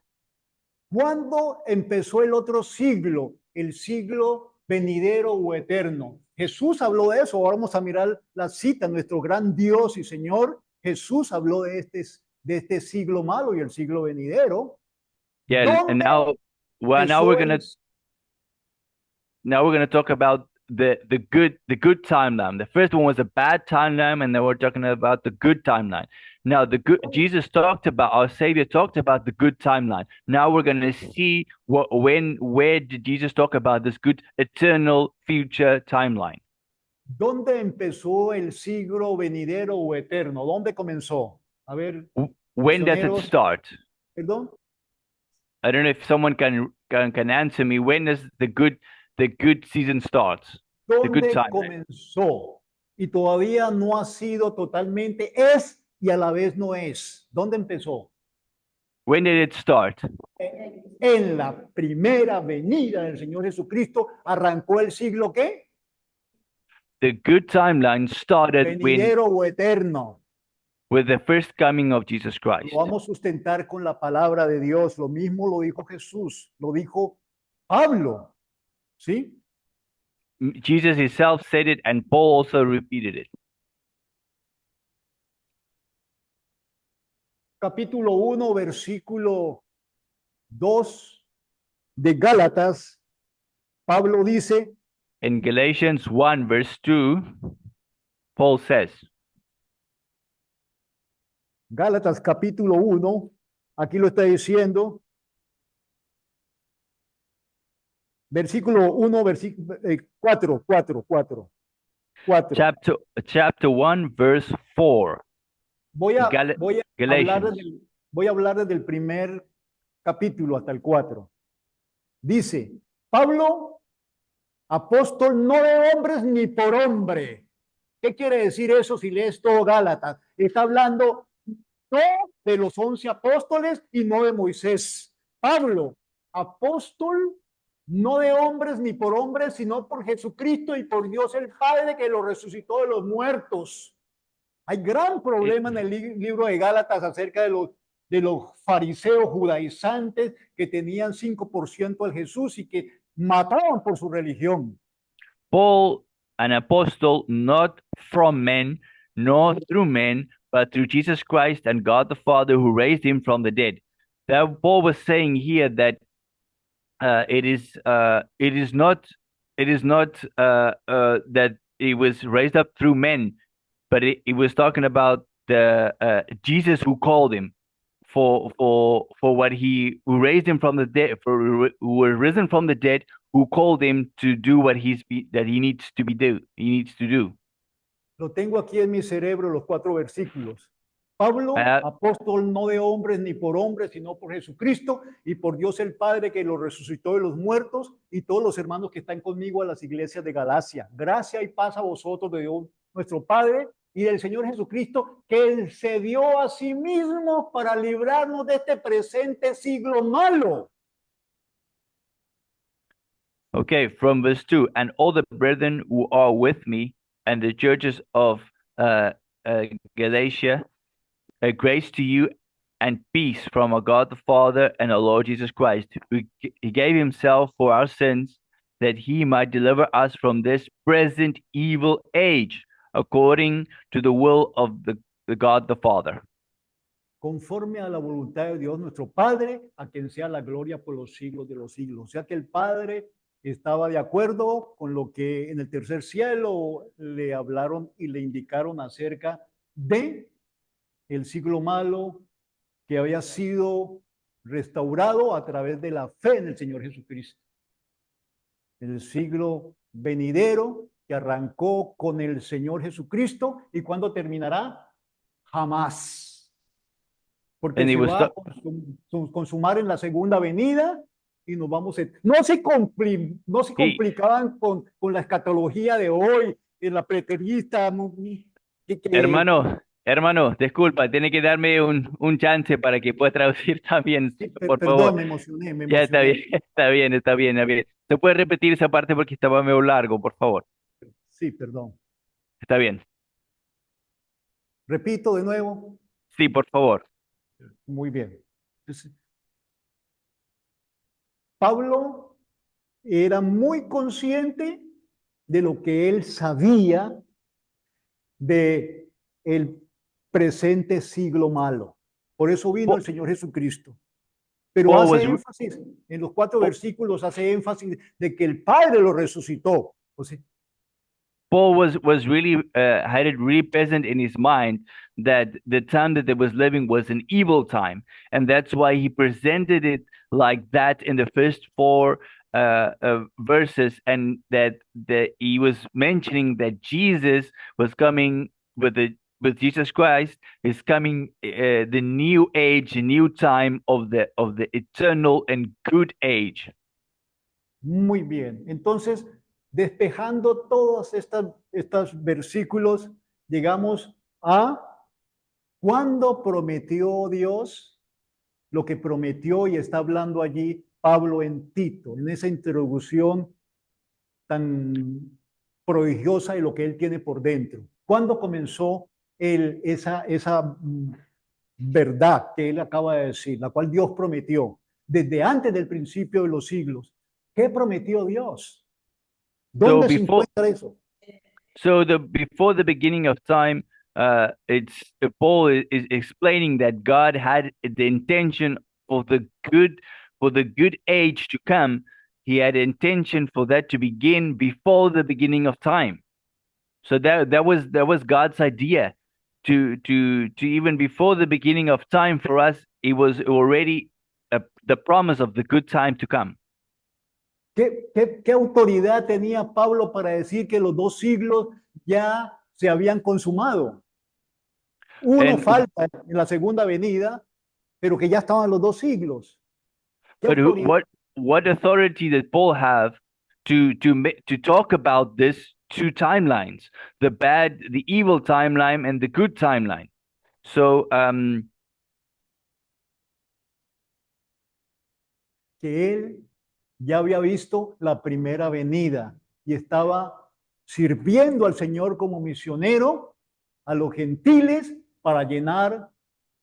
¿Cuándo empezó el otro siglo? El siglo venidero o eterno. Jesús habló de eso. Ahora vamos a mirar la cita. Nuestro gran Dios y Señor Jesús habló de este siglo malo y el siglo venidero. Yeah, and now we're gonna talk about the good timeline. The first one was a bad timeline, and then we're talking about the good timeline. Now Jesus talked about, our Savior talked about the good timeline. Now we're gonna see where did Jesus talk about this good eternal future timeline? ¿Dónde empezó el siglo venidero o eterno? ¿Dónde comenzó? A ver. When does it start? ¿Perdón? I don't know if someone can answer me. When does the good season starts? The good ¿Dónde time. comenzó? Y todavía no ha sido totalmente, es y a la vez no es. ¿Dónde empezó? When did it start? En la primera venida del Señor Jesucristo arrancó el siglo ¿qué? The good timeline started venidero o eterno. With the first coming of Jesus Christ. Lo vamos a sustentar con la palabra de Dios. Lo mismo lo dijo Jesús, lo dijo Pablo. ¿Sí? Jesus himself said it, and Paul also repeated it. Capítulo 1, versículo 2 de Gálatas, Pablo dice, in Galatians 1 verse 2, Paul says, Gálatas capítulo 1, aquí lo está diciendo, versículo 1, versículo 4. Chapter 1 verse 4. Voy a hablar desde el primer capítulo hasta el 4. Dice, Pablo, apóstol no de hombres ni por hombre. ¿Qué quiere decir eso si lees todo Gálatas? Está hablando no de los 11 apóstoles y no de Moisés. Pablo, apóstol no de hombres ni por hombres, sino por Jesucristo y por Dios el Padre que lo resucitó de los muertos. Hay gran problema en el libro de Gálatas acerca de los fariseos judaizantes que tenían 5% al Jesús y que mataban por su religión. Paul, an apostle, not from men, nor through men, but through Jesus Christ and God the Father who raised him from the dead. That Paul was saying here that it is not that he was raised up through men, but it was talking about the Jesus who called him for what who raised him from the dead, who were risen from the dead, who called him to do what that he needs to do. Lo tengo aquí en mi cerebro, los 4 versículos. Pablo, Uh, apóstol no de hombres ni por hombres, sino por Jesucristo y por Dios el Padre que lo resucitó de los muertos, y todos los hermanos que están conmigo a las iglesias de Galacia. Gracia y paz a vosotros de Dios nuestro Padre y del Señor Jesucristo, que Él se dio a sí mismo para librarnos de este presente siglo malo. Okay, from verse 2, and all the brethren who are with me and the churches of Galatia, grace to you and peace from our God the Father and our Lord Jesus Christ, who he gave himself for our sins, that he might deliver us from this present evil age, according to the will of the God the Father. Conforme a la voluntad de Dios nuestro Padre, a quien sea la gloria por los siglos de los siglos. O sea que el Padre estaba de acuerdo con lo que en el tercer cielo le hablaron y le indicaron acerca de el siglo malo que había sido restaurado a través de la fe en el Señor Jesucristo. El siglo venidero que arrancó con el Señor Jesucristo, y ¿cuándo terminará? Jamás. Porque se va a consumar en la segunda venida y nos vamos a... No se complicaban con la escatología de hoy, en la preterista. Hermano, disculpa, tiene que darme un chance para que pueda traducir también, Sí, por perdón, favor. me emocioné. Ya está bien, está bien. ¿Se puede repetir esa parte porque estaba medio largo, por favor? Sí, perdón. Está bien. Repito de nuevo. Sí, por favor. Muy bien. Entonces, Pablo era muy consciente de lo que él sabía de el presente siglo malo. Por eso vino el Señor Jesucristo. Pero hace énfasis, en los 4 versículos hace énfasis de que el Padre lo resucitó. O sea, Paul was really had it really present in his mind that the time that they was living was an evil time, and that's why he presented it like that in the first 4 verses, and that he was mentioning that Jesus was coming with Jesus Christ is coming, the new age, a new time of the eternal and good age. Muy bien. Entonces, despejando todos estos versículos, llegamos a cuando prometió Dios lo que prometió, y está hablando allí Pablo en Tito, en esa introducción tan prodigiosa de lo que él tiene por dentro. ¿Cuándo comenzó esa verdad que él acaba de decir, la cual Dios prometió desde antes del principio de los siglos? ¿Qué prometió Dios? ¿Dónde se encuentra eso? So before the beginning of time, Paul is explaining that God had the intention for the good age to come. He had intention for that to begin before the beginning of time. So that was God's idea to even before the beginning of time for us. It was already the promise of the good time to come. ¿Qué autoridad tenía Pablo para decir que los 2 siglos ya se habían consumado? Uno falta en la segunda venida, pero que ya estaban los 2 siglos. But what authority did Paul have to talk about this 2 timelines, the evil timeline and the good timeline? So que él ya había visto la primera venida y estaba sirviendo al Señor como misionero a los gentiles para llenar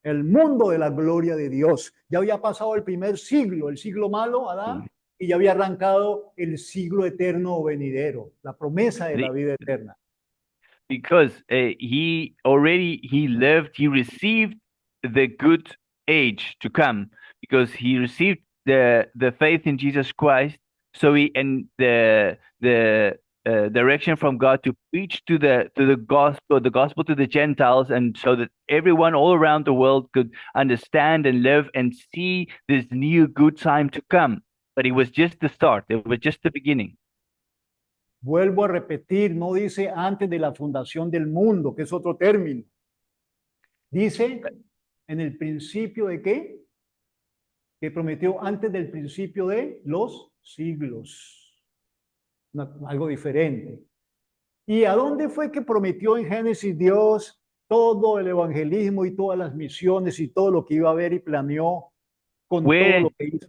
el mundo de la gloria de Dios. Ya había pasado el primer siglo, el siglo malo, Adán, y ya había arrancado el siglo eterno o venidero, la promesa de la vida eterna. Because he received the good age to come, because he received the faith in Jesus Christ. So the direction from God to preach to the gospel to the Gentiles, and so that everyone all around the world could understand and live and see this new good time to come. But it was just the start. It was just the beginning. Vuelvo a repetir, no dice antes de la fundación del mundo, que es otro término. Dice en el principio de qué? Que prometió antes del principio de los siglos. Algo diferente. ¿Y a dónde fue que prometió en Génesis Dios todo el evangelismo y todas las misiones y todo lo que iba a haber y planeó con todo lo que hizo?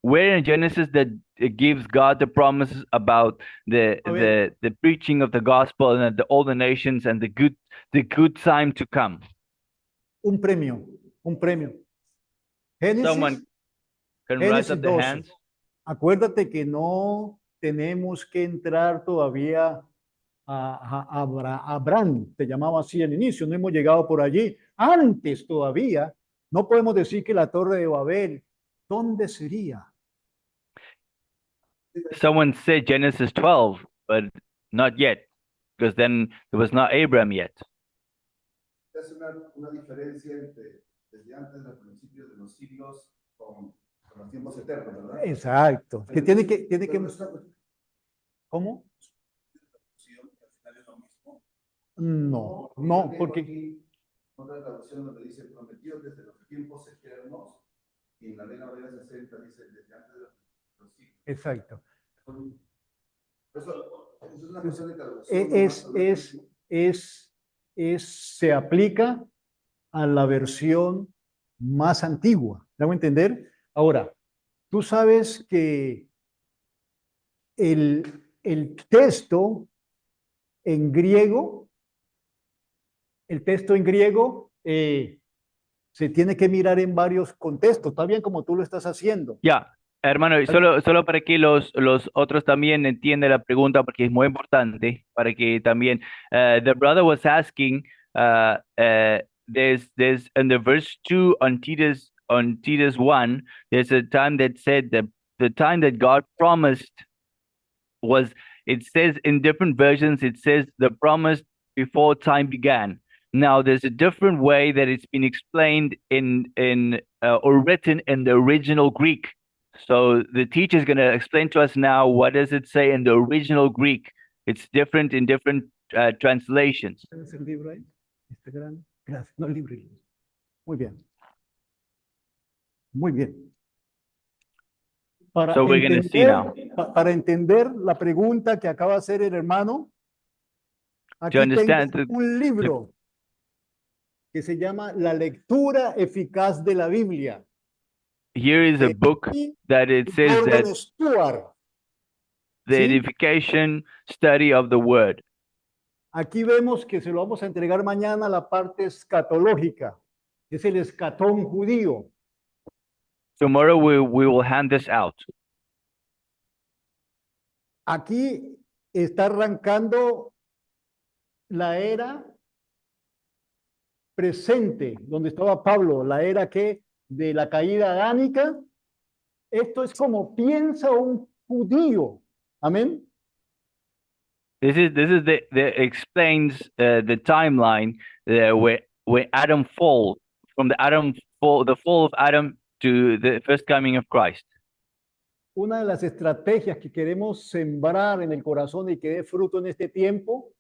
Where in Genesis that it gives God the promises about the preaching of the gospel and all the nations and the good time to come? Un premio. Someone can rise up their hands. Acuérdate que no tenemos que entrar todavía a Abraham, te llamaba así al inicio, no hemos llegado por allí. Antes todavía, no podemos decir que la Torre de Babel, ¿dónde sería? Someone said Genesis 12, but not yet, because then there was not Abraham yet. Es una diferencia entre desde antes del principio de los siglos con los tiempos eternos, ¿verdad? Exacto. Que tiene que... ¿Cómo? No, no, porque... Otra traducción donde dice prometido desde los tiempos eternos y en la Reina Valera 60 dice desde antes de los siglos. Exacto. Eso es una cuestión de traducción. Se aplica a la versión más antigua. ¿Me hago entender? Ahora, tú sabes que el texto en griego, se tiene que mirar en varios contextos, está bien como tú lo estás haciendo. Ya, hermano, solo para que los otros también entiendan la pregunta, porque es muy importante, para que también, the brother was asking, there's in the verse 2 on Titus 1, there's a time that said that the time that God promised was, it says in different versions, it says the promise before time began. Now, there's a different way that it's been explained or written in the original Greek. So the teacher is going to explain to us now what does it say in the original Greek. It's different in different translations. ¿Tienes el libro ahí? Gracias. No, el libro. Muy bien. Muy bien. So we're going to see now. Para entender la pregunta que acaba de hacer el hermano, aquí tengo un libro que se llama La lectura eficaz de la Biblia. Here is a book that it says that the edification study of the word. Aquí vemos que se lo vamos a entregar mañana a la parte escatológica. Es el escatón judío. Tomorrow we will hand this out. Aquí está arrancando la era presente, donde estaba Pablo, la era que de la caída adánica. Esto es como piensa un judío. Amén. This is the explains the timeline where Adam fall from the fall of Adam to the first coming of Christ. Una de las estrategias que queremos sembrar en el corazón y que dé fruto en este tiempo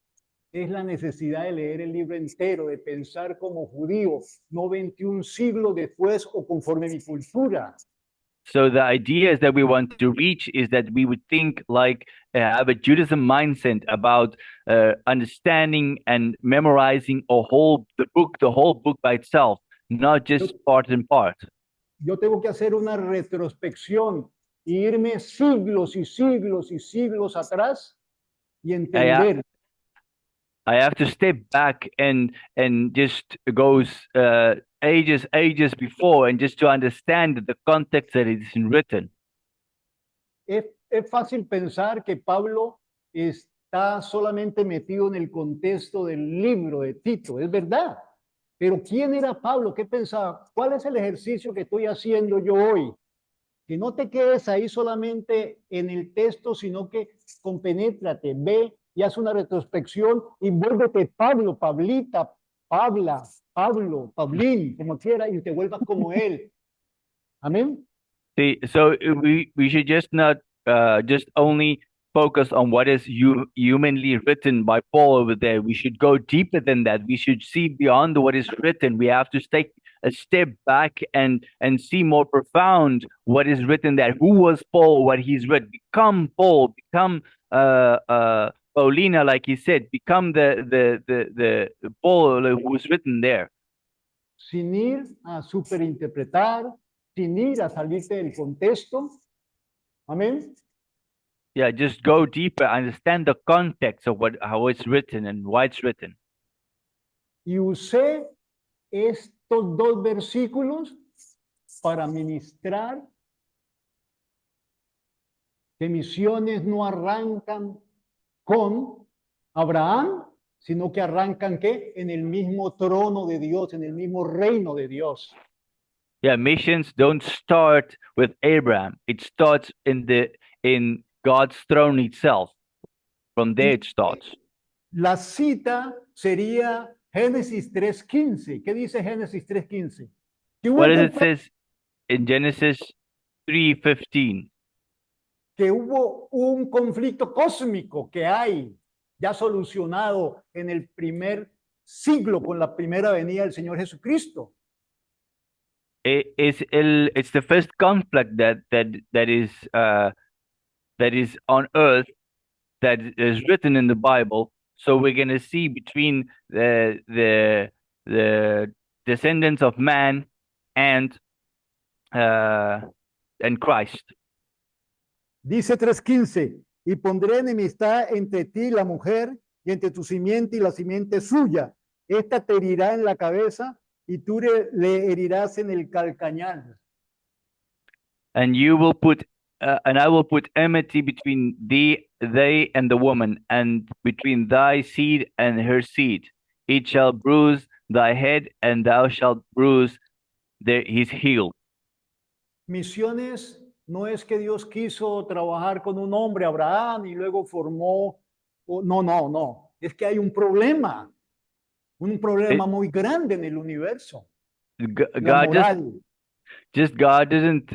es la necesidad de leer el libro entero, de pensar como judío, no 21 siglos después o conforme mi cultura. So the idea is that we want to reach is that we would think like have a Judaism mindset about understanding and memorizing the whole book by itself, not just part and part. Yo tengo que hacer una retrospección e irme siglos y siglos y siglos atrás y entender. I have to step back and just goes ages before, and just to understand the context that it is written. Es fácil pensar que Pablo está solamente metido en el contexto del libro de Tito, es verdad. Pero ¿quién era Pablo? ¿Qué pensaba? ¿Cuál es el ejercicio que estoy haciendo yo hoy? Que no te quedes ahí solamente en el texto, sino que compenétrate, ve y haz una retrospección y vuélvete Pablo, Pablita, Pabla, Pablo, Pablín, como quiera, y te vuelvas como él. Amén. See, so we should just not just only focus on what is humanly written by Paul over there. We should go deeper than that. We should see beyond what is written. We have to take a step back and see more profound what is written there. Who was Paul? What he's written. Become Paul. Become Paulina, like he said. Become the Paul who was written there. Sin ir a superinterpretar, sin ir a salirte del contexto. Amén. Yeah, just go deeper, understand the context of how it's written and why it's written. Y usé estos dos versículos para ministrar que misiones no arrancan con Abraham, sino que arrancan ¿qué? En el mismo trono de Dios, en el mismo reino de Dios. Yeah, missions don't start with Abraham. It starts in God's throne itself. From there it starts. La cita sería Génesis 3:15. ¿Qué dice Génesis 3:15? What does it says in Genesis 3:15? Que hubo un conflicto cósmico que hay ya solucionado en el primer siglo con la primera venida del Señor Jesucristo. It's the first conflict that is on earth that is written in the Bible. So we're going to see between the descendants of man and Christ. Dice 3:15, y pondré enemistad entre ti y la mujer, y entre tu simiente y la simiente suya. Esta te herirá en la cabeza, y tú le herirás en el calcañar. And you will put, and I will put enmity between they and the woman, and between thy seed and her seed. It shall bruise thy head, and thou shalt bruise his heel. Misiones no es que Dios quiso trabajar con un hombre, Abraham, y luego formó. No. Es que hay un problema muy grande en el universo. God didn't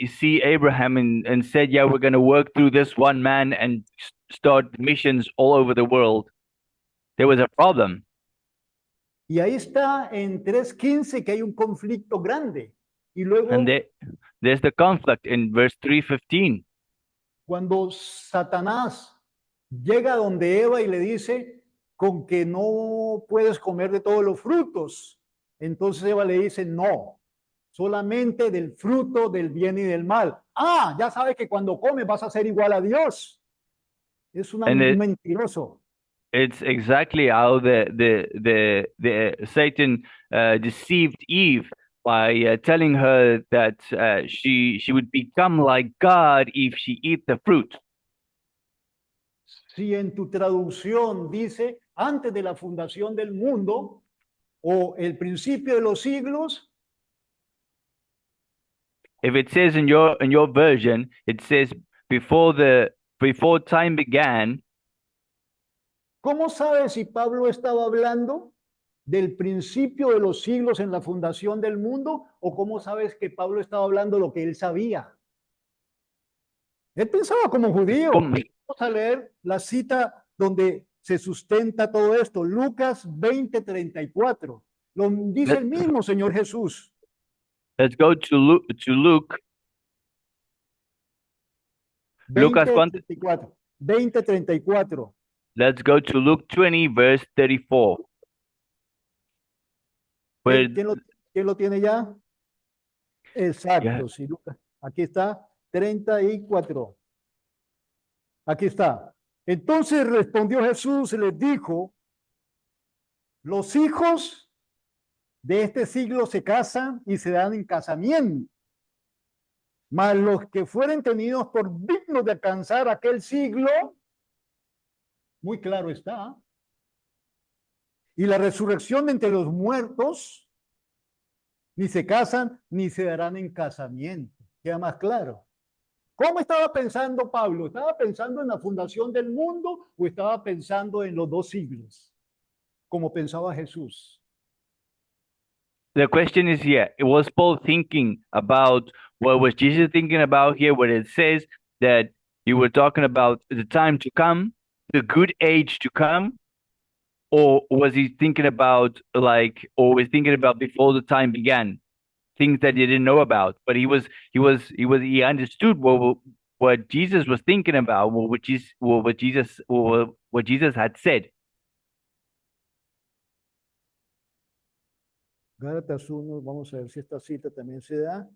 see Abraham and said, yeah, we're going to work through this one man and start missions all over the world. There was a problem. Y ahí está en 3:15 que hay un conflicto grande. Y luego, and there's the conflict in verse 3:15. Cuando Satanás llega donde Eva y le dice, con que no puedes comer de todos los frutos. Entonces Eva le dice, no, solamente del fruto del bien y del mal. Ah, ya sabes que cuando comes vas a ser igual a Dios. Es un mentiroso. It's exactly how the Satan deceived Eve by telling her that she would become like God if she eat the fruit. Si en tu traducción dice antes de la fundación del mundo o el principio de los siglos. If it says in your version, it says before time began. ¿Cómo sabes si Pablo estaba hablando del principio de los siglos en la fundación del mundo o cómo sabes que Pablo estaba hablando lo que él sabía? Él pensaba como judío. Vamos a leer la cita donde se sustenta todo esto, Lucas 20:34. Lo dice el mismo Señor Jesús. Let's go to Luke. Lucas 20:34. Let's go to Luke 20, verse 34. ¿Quién lo tiene ya? Exacto, yeah. Sí, Lucas. Aquí está, 34. Aquí está. Entonces respondió Jesús y les dijo, los hijos de este siglo se casan y se dan en casamiento, mas los que fueren tenidos por dignos de alcanzar aquel siglo, muy claro está, y la resurrección de entre los muertos, ni se casan ni se darán en casamiento. Queda más claro. ¿Cómo estaba pensando Pablo? ¿Estaba pensando en la fundación del mundo o estaba pensando en los 2 siglos? Como pensaba Jesús. The question is here, was Paul thinking about what was Jesus thinking about here, where it says that you were talking about the time to come, the good age to come, or was he thinking about or was thinking about before the time began, things that he didn't know about, but he understood what Jesus was thinking about, what Jesus had said. Gálatas 1, vamos a ver si esta cita también se da.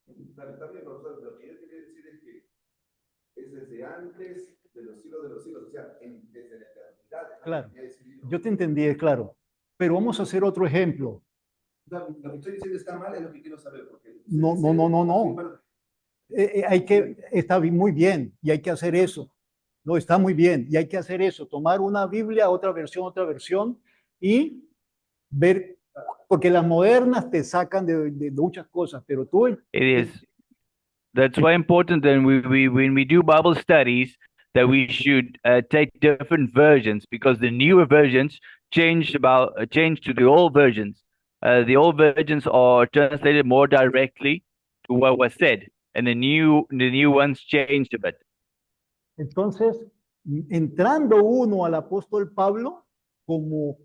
También lo que yo quería decir es que es desde antes de los siglos, o sea, desde la eternidad. Claro, yo te entendí, claro. Pero vamos a hacer otro ejemplo. Lo que estoy diciendo está mal, es lo que quiero saber. Porque No. Está muy bien y hay que hacer eso. No, está muy bien y hay que hacer eso. Tomar una Biblia, otra versión y ver, porque las modernas te sacan de muchas cosas, pero tú... It is. That's why important that when we do Bible studies, that we should take different versions, because the newer versions change to the old versions. The old versions are translated more directly to what was said, and the new ones changed a bit. Entonces, entrando uno al apóstol Pablo como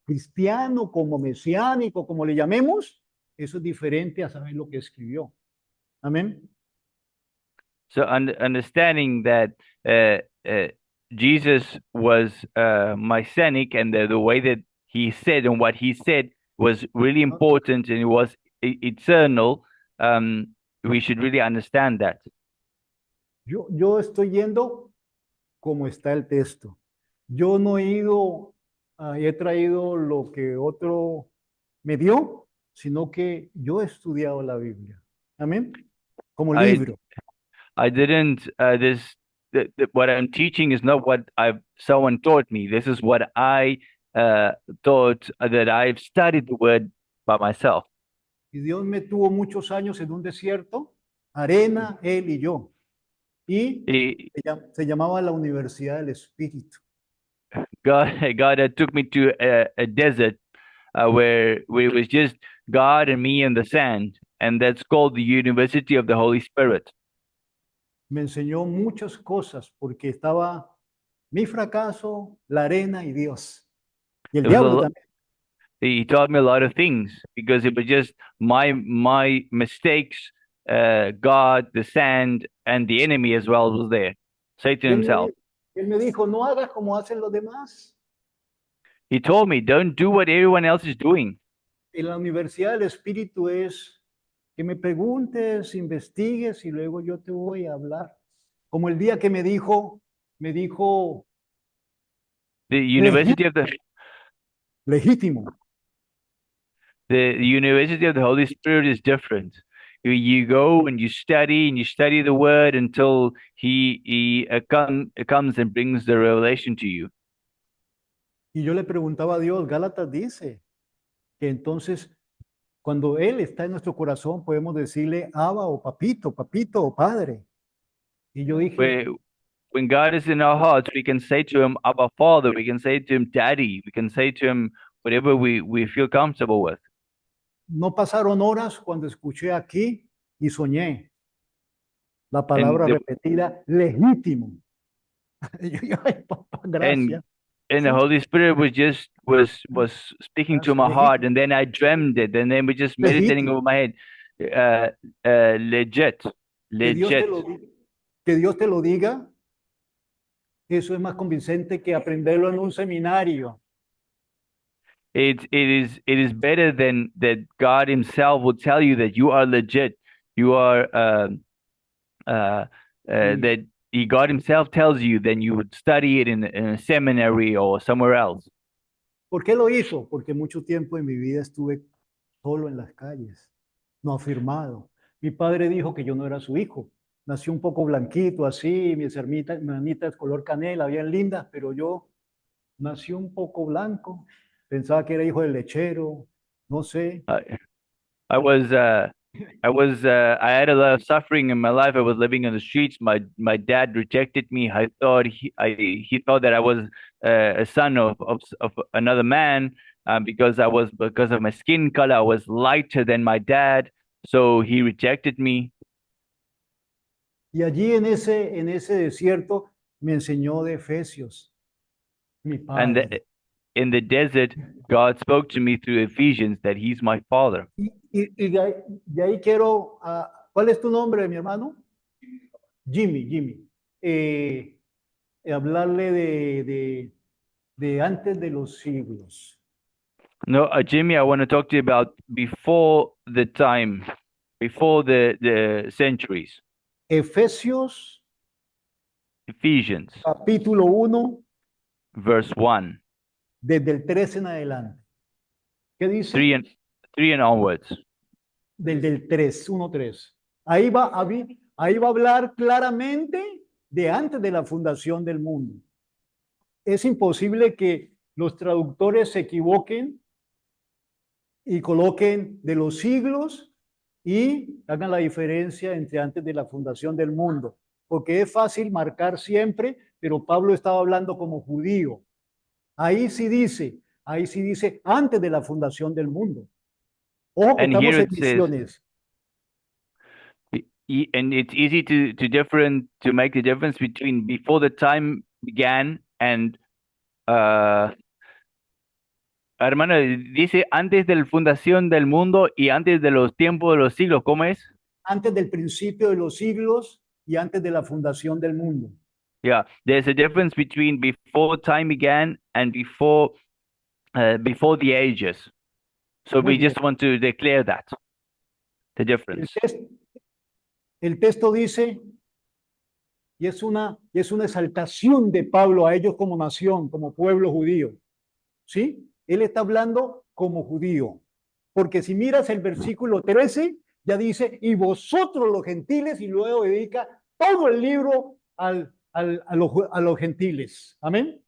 cristiano, como mesiánico, como le llamemos, eso es diferente a saber lo que escribió. Amén. So understanding that Jesus was messianic, and the way that he said and what he said was really important, and it was eternal, we should really understand that. Yo estoy yendo como está el texto. Yo no he ido, he traído lo que otro me dio, sino que yo he estudiado la Biblia. Amén. Como libro. I didn't, what I'm teaching is not what someone taught me. This is what I thought, that I've studied the word by myself. Y Dios me tuvo muchos años en un desierto, arena, él y yo. Y se llamaba la Universidad del Espíritu. God took me to a desert where it was just God and me in the sand, and that's called the University of the Holy Spirit. Me enseñó muchas cosas porque estaba mi fracaso, la arena y Dios. Y el diablo también. He taught me a lot of things because it was just my mistakes, God, the sand, and the enemy as well was there, Satan himself. Él me dijo, no hagas como hacen los demás. He told me, don't do what everyone else is doing. En la Universidad del Espíritu es que me preguntes, investigues y luego yo te voy a hablar. Como el día que me dijo, the University of the legítimo. The University of the Holy Spirit is different. You go and you study the word until he comes and brings the revelation to you. Y yo le preguntaba a Dios, Gálatas dice que entonces cuando Él está en nuestro corazón podemos decirle Abba o papito, papito o padre. Y yo dije, when God is in our hearts, we can say to him, Abba Father, we can say to him, Daddy, we can say to him whatever we feel comfortable with. No pasaron horas cuando escuché aquí y soñé la palabra repetida, legítimo. Ay, papá, gracias. And the Holy Spirit was speaking to my heart, and then I dreamed it, and then we just meditating over my head. Legit. Que Dios te lo diga, eso es más convincente que aprenderlo en un seminario. It is better than that God Himself will tell you that you are legit. You are that God Himself tells you, then you would study it in a seminary or somewhere else. ¿Por qué lo hizo? Porque mucho tiempo en mi vida estuve solo en las calles, no afirmado. Mi padre dijo que yo no era su hijo. Nació un poco blanquito así, mis hermanitas color canela, bien lindas, pero yo nací un poco blanco. Pensaba que era hijo del lechero, no sé. I was I had a lot of suffering in my life. I was living on the streets. My dad rejected me. He thought that I was a son of another man, because of my skin color. I was lighter than my dad, so he rejected me. Y allí en ese desierto me enseñó de Efesios, mi And padre. in the desert, God spoke to me through Ephesians that He's my Father. Y de ahí quiero, ¿cuál es tu nombre, mi hermano? Jimmy. Hablarle de antes de los siglos. No, Jimmy, I want to talk to you about before the time, before the centuries. Efesios Ephesians, capítulo 1, verse 1, desde el 13 en adelante. ¿Qué dice? 3 and onwards. Desde el 3, 1, 3. Ahí va a hablar claramente de antes de la fundación del mundo. Es imposible que los traductores se equivoquen y coloquen de los siglos y hagan la diferencia entre antes de la fundación del mundo, porque es fácil marcar siempre, pero Pablo estaba hablando como judío. Ahí sí dice antes de la fundación del mundo. Ojo que And here estamos en it says, misiones. and it's easy to make the difference between before the time began and hermano, dice antes de la fundación del mundo y antes de los tiempos de los siglos, ¿cómo es? Antes del principio de los siglos y antes de la fundación del mundo. Yeah, there's a difference between before time began and before the ages. So Muy we bien. just want to declare that, the difference. El texto dice, y es una exaltación de Pablo a ellos como nación, como pueblo judío. ¿Sí? Él está hablando como judío. Porque si miras el versículo 13, ya dice, y vosotros los gentiles, y luego dedica todo el libro a los gentiles. Amén.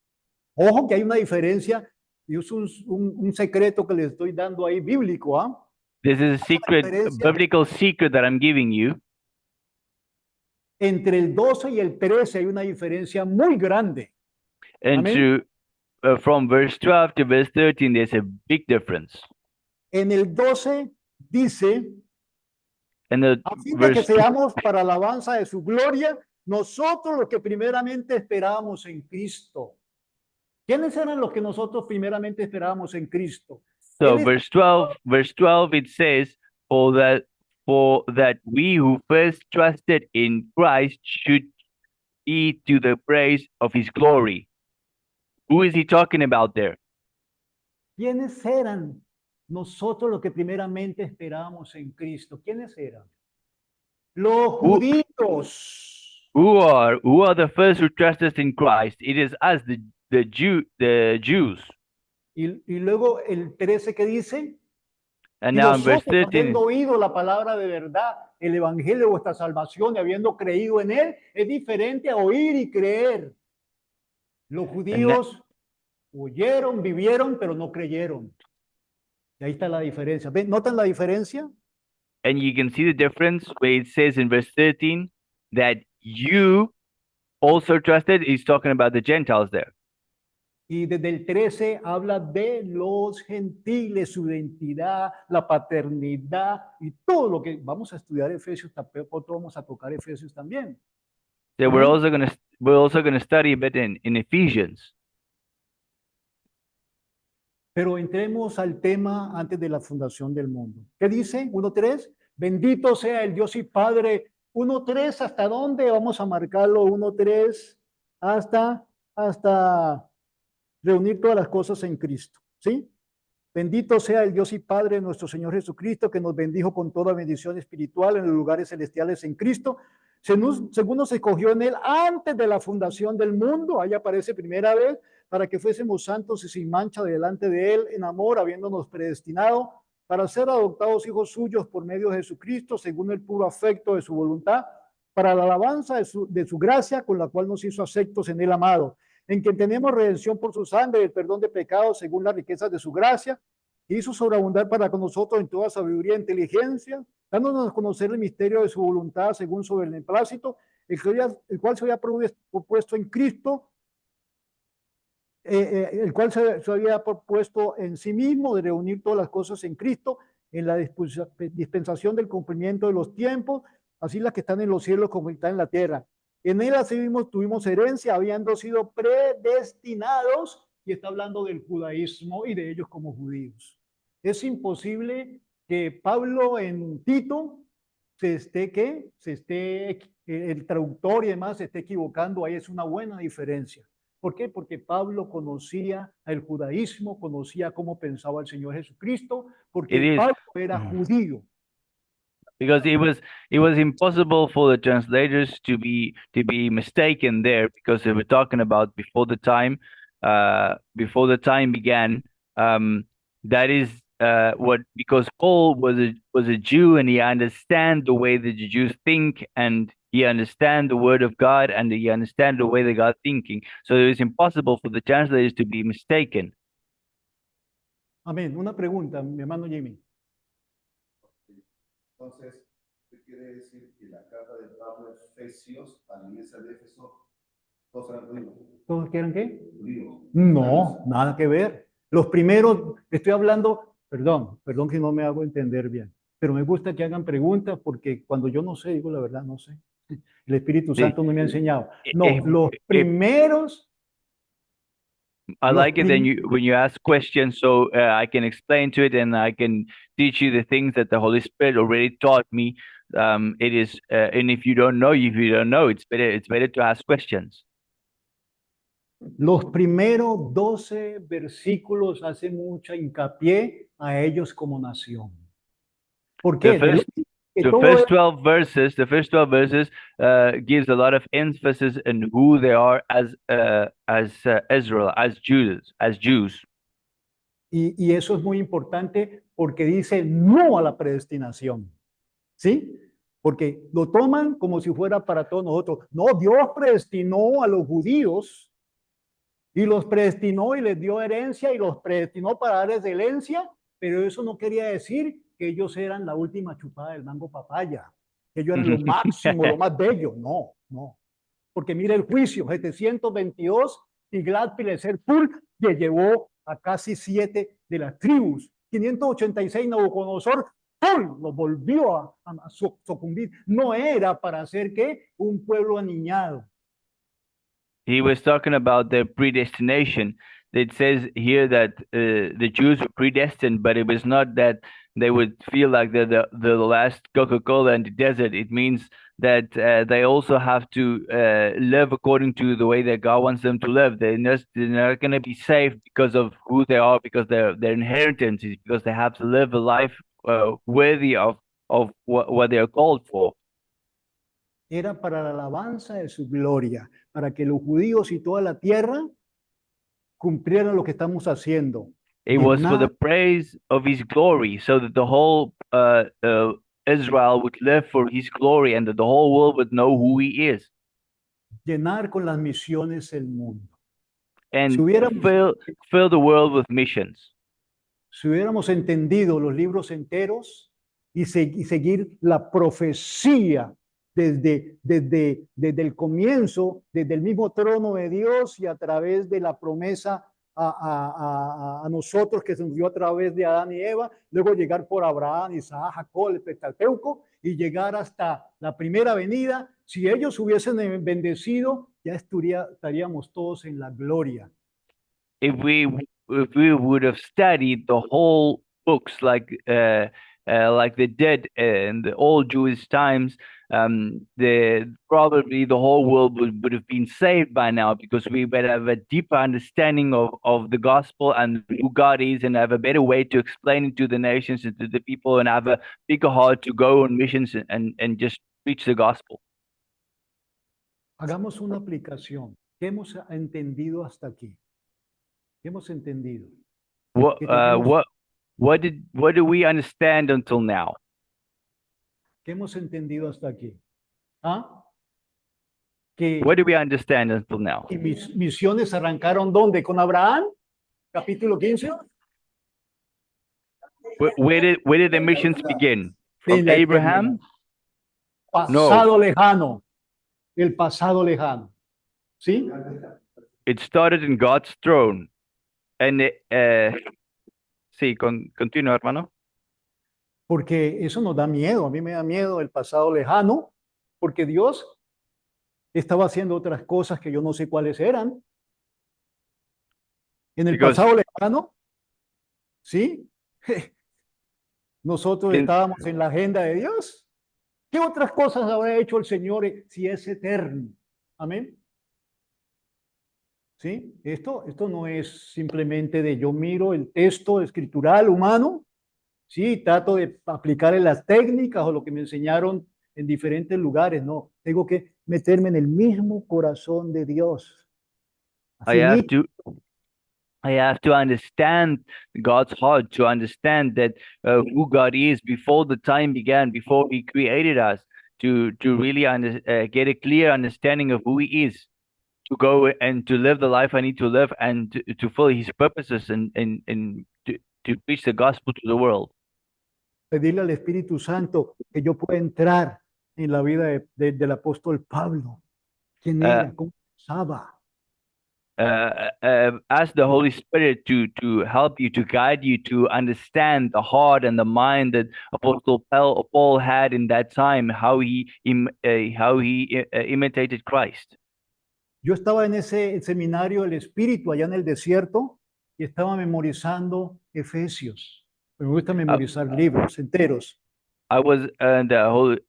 Ojo que hay una diferencia, y es un secreto que les estoy dando ahí bíblico. This is a biblical secret that I'm giving you. Entre el 12 y el 13 hay una diferencia muy grande. And from verse 12 to verse 13, there's a big difference. En el 12 dice, a fin de que verse seamos para alabanza de su gloria, nosotros los que primeramente esperábamos en Cristo. ¿Quiénes eran los que nosotros primeramente esperábamos en Cristo? So verse 12 it says, for that we who first trusted in Christ should be to the praise of his glory. Who is he talking about there? ¿Quiénes eran nosotros los que primeramente esperábamos en Cristo? ¿Quiénes eran? Los judíos. Who are the first who trusted in Christ? It is us, the Jews. Y luego el 13 que dice, and y now in verse vosotros 13, habiendo oído la palabra de verdad, el evangelio de vuestra salvación y habiendo creído en él, es diferente a oír y creer. Los judíos oyeron, vivieron, pero no creyeron. Y ahí está la diferencia. ¿Ven? ¿Notan la diferencia? And you can see the difference where it says in verse 13 that you also trusted. He's talking about the Gentiles there. Y desde el 13 habla de los gentiles, su identidad, la paternidad y todo lo que vamos a estudiar Efesios, tampoco vamos a tocar Efesios también. So we're also gonna study a bit in Ephesians. Pero entremos al tema antes de la fundación del mundo. ¿Qué dice? 1:3. Bendito sea el Dios y Padre. 1:3, ¿hasta dónde? Vamos a marcarlo. 1:3 hasta reunir todas las cosas en Cristo. ¿Sí? Bendito sea el Dios y Padre de nuestro Señor Jesucristo, que nos bendijo con toda bendición espiritual en los lugares celestiales en Cristo, según nos escogió en él antes de la fundación del mundo. Ahí aparece primera vez, para que fuésemos santos y sin mancha delante de él en amor, habiéndonos predestinado para ser adoptados hijos suyos por medio de Jesucristo, según el puro afecto de su voluntad, para la alabanza de su gracia, con la cual nos hizo aceptos en el amado, en quien tenemos redención por su sangre, el perdón de pecados según las riquezas de su gracia, hizo sobreabundar para con nosotros en toda sabiduría e inteligencia, dándonos a conocer el misterio de su voluntad según su beneplácito, el cual se había propuesto en Cristo, el cual se había propuesto en sí mismo de reunir todas las cosas en Cristo, en la dispensación del cumplimiento de los tiempos, así las que están en los cielos como están en la tierra. En él asimismo tuvimos herencia, habiendo sido predestinados, y está hablando del judaísmo y de ellos como judíos. Es imposible que Pablo en Tito el traductor y demás se esté equivocando, ahí es una buena diferencia. ¿Por qué? Porque Pablo conocía el judaísmo, conocía cómo pensaba el Señor Jesucristo, porque It is. Pablo era judío. Because it was impossible for the translators to be mistaken there, because they were talking about before the time began. That is what, because Paul was a Jew, and he understand the way that the Jews think, and he understand the word of God, and he understand the way that God thinking. So it was impossible for the translators to be mistaken. Amén. Una pregunta, mi hermano Jimmy. Entonces, ¿qué quiere decir que la carta de Pablo a Efesios, a la iglesia de Éfeso, todos eran judíos? ¿Todos quieren qué? Judíos. No, nada que ver. Los primeros, estoy hablando, perdón que no me hago entender bien, pero me gusta que hagan preguntas porque cuando yo no sé, digo la verdad, no sé. El Espíritu Santo no me ha enseñado. No, los primeros. I like it then when you ask questions, so I can explain to it and I can teach you the things that the Holy Spirit already taught me. It is, and if you don't know, it's better to ask questions. Los primeros 12 versículos hacen mucha hincapié a ellos como nación. ¿Por qué? The first 12 verses gives a lot of emphasis in who they are as Israel, as Jews. Y eso es muy importante porque dice no a la predestinación. ¿Sí? Porque lo toman como si fuera para todos nosotros. No, Dios predestinó a los judíos y los predestinó y les dio herencia y los predestinó para darles herencia, pero eso no quería decir que ellos eran la última chupada del mango papaya, que ellos eran lo máximo, lo más bello. No, no. Porque mire el juicio, 722, Tiglat-Pileser que llevó a casi 7 de las tribus. 586, Nabucodonosor, lo volvió a sucumbir. No era para hacer ¿qué? Un pueblo aniñado. He was talking about the predestination. It says here that the Jews were predestined, but it was not that they would feel like they're the last Coca-Cola in the desert. It means that they also have to live according to the way that God wants them to live. They're not going to be saved because of who they are, because their inheritance is because they have to live a life worthy of what they are called for. Era para la alabanza de su gloria, para que los judíos y toda la tierra cumplieran lo que estamos haciendo. It was for the praise of his glory, so that the whole Israel would live for his glory, and that the whole world would know who he is. Llenar con las misiones el mundo. And fill the world with missions. Si hubiéramos entendido los libros enteros y seguir la profecía desde el comienzo, desde el mismo trono de Dios y a través de la promesa a nosotros que se nos dio a través de Adán y Eva, luego llegar por Abraham, Isaac, Jacob, el Pentateuco y llegar hasta la primera venida. Si ellos hubiesen bendecido, ya estaríamos todos en la gloria. If we would have studied the whole books like they did in the old Jewish times, probably the whole world would have been saved by now, because we would have a deeper understanding of the gospel and who God is, and have a better way to explain it to the nations and to the people, and have a bigger heart to go on missions and just preach the gospel. Hagamos una aplicación. ¿Qué hemos entendido hasta aquí? ¿Qué hemos entendido? What do we understand until now? ¿Qué hemos entendido hasta aquí? ¿Ah? What do we understand until now? ¿Y mis misiones arrancaron dónde? ¿Con Abraham? Capítulo 15. Where did the missions begin? From En la Abraham? pasado lejano, el pasado lejano. ¿Sí? It started in God's throne. And sí, continúa, hermano. Porque eso nos da miedo. A mí me da miedo el pasado lejano, porque Dios estaba haciendo otras cosas que yo no sé cuáles eran. En el Because pasado lejano, ¿sí? Nosotros in, estábamos en la agenda de Dios. ¿Qué otras cosas habrá hecho el Señor si es eterno? Amén. ¿Sí? Esto no es simplemente de yo miro el texto escritural humano, sí, trato de aplicar las técnicas o lo que me enseñaron en diferentes lugares, no, tengo que meterme en el mismo corazón de Dios. I Así have mismo. to I have to understand God's heart to understand that who God is before the time began, before He created us, to really get a clear understanding of who He is, to go and to live the life I need to live, and to fulfill His purposes, and to preach the gospel to the world. Pedirle al Espíritu Santo que yo pueda entrar en la vida del apóstol Pablo. ¿Quién Uh, era? ¿Cómo pensaba? Ask the Holy Spirit to help you, to guide you, to understand the heart and the mind that Apostle Paul had in that time, how he imitated Christ. Yo estaba en ese seminario del Espíritu allá en el desierto y estaba memorizando Efesios. Me gusta memorizar libros enteros. I was in the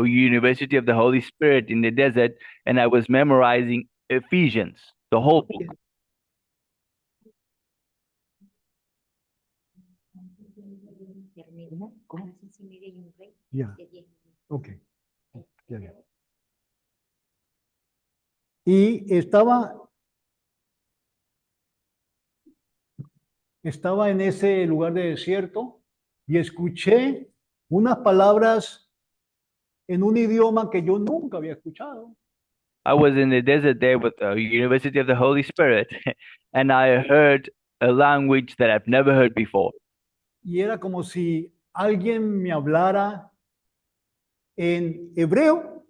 University of the Holy Spirit in the desert, and I was memorizing Ephesians, the whole book. ¿Cómo? Ya, ok. Ya, ya. Y estaba en ese lugar de desierto y escuché unas palabras en un idioma que yo nunca había escuchado. I was in the desert there with the University of the Holy Spirit, and I heard a language that I've never heard before. Y era como si alguien me hablara en hebreo.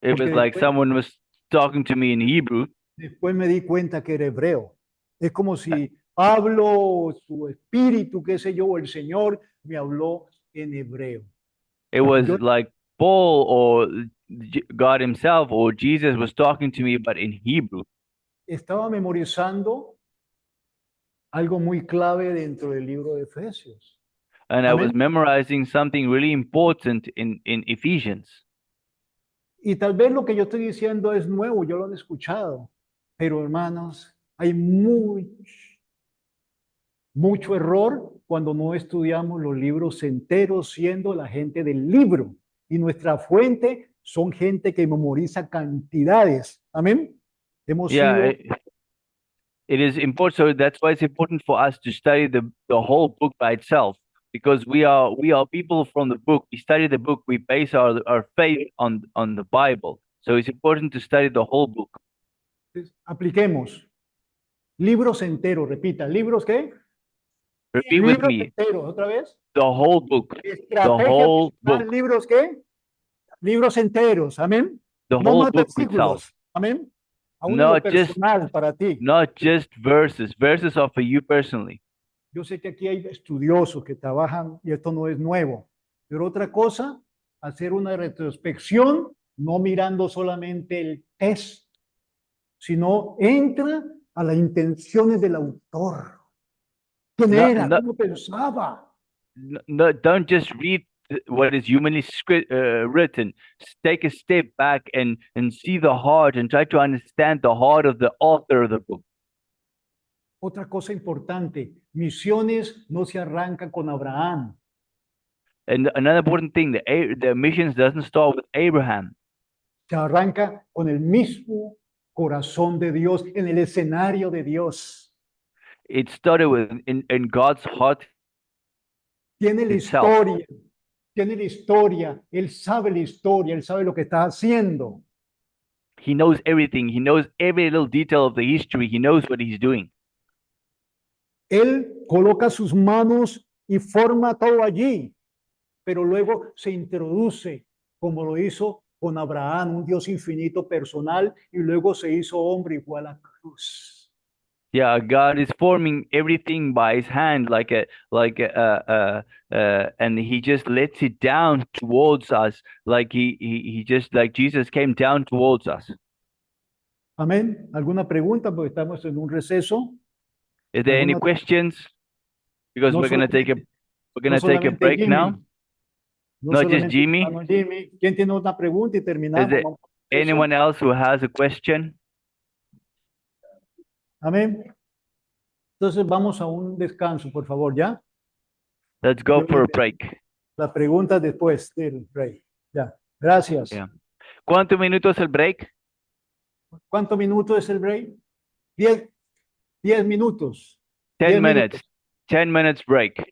It was like Después, someone was talking to me in Hebrew. después me di cuenta que era hebreo. Es como si Pablo, su espíritu, qué sé yo, el Señor me habló en hebreo. It was Yo like Paul or God Himself or Jesus was talking to me, but in Hebrew. estaba memorizando algo muy clave dentro del libro de Efesios. And I was Amén. memorizing something really important in Ephesians. Y tal vez lo que yo estoy diciendo es nuevo, yo lo han escuchado, pero hermanos, hay mucho error cuando no estudiamos los libros enteros, siendo la gente del libro. Y nuestra fuente son gente que memoriza cantidades. Amén. Hemos Yeah, sido, it is important. So that's why it's important for us to study the whole book by itself, because we are people from the book. We study the book. We base our faith on the Bible. So it's important to study the whole book. apliquemos. Libros enteros, repita, ¿libros qué? Repeat with Libros me. enteros, otra vez. The whole book. The Estrategia whole principal, book. libros qué? Libros enteros, amén. The No whole más book itself. versículos, amén. Aún en lo personal para ti. Not just verses. Verses are for you personally. Yo sé que aquí hay estudiosos que trabajan y esto no es nuevo, pero otra cosa, hacer una retrospección, no mirando solamente el texto, sino entra a las intenciones del autor. ¿Quién No, era? no, ¿Cómo pensaba? no, don't just read what is humanly written. Take a step back and see the heart and try to understand the heart of the author of the book. Otra cosa importante, misiones no se arrancan con Abraham. And another important thing, the missions doesn't start with Abraham. Se arranca con el mismo corazón de Dios, en el escenario de Dios. It started with in God's heart Tiene la itself. historia, tiene la historia, él sabe la historia, él sabe lo que está haciendo. He knows everything. He knows every little detail of the history. He knows what he's doing. Él coloca sus manos y forma todo allí. pero luego se introduce, como lo hizo con Abraham, un Dios infinito personal, y luego se hizo hombre igual a cruz. Yeah, God is forming everything by his hand, and he just lets it down towards us, like he just like Jesus came down towards us. Amén. ¿Alguna pregunta? Porque estamos en un receso. Is there any ¿Alguna? questions? Because No we're gonna take a solamente, we're no gonna take a solamente break now. Jimmy, no Not just solamente Jimmy. hermano Jimmy. ¿Quién tiene una pregunta y Is terminamos? there Vamos con eso. anyone else who has a question? Amén. Entonces vamos a un descanso, por favor, ¿ya? Let's go Dios for a les bendiga. break. Las preguntas después del break. Ya. Gracias. Yeah. ¿Cuántos minutos el break? ¿Cuántos minutos es el break? 10 minutos. 10 10 minutes. 10 minutes break.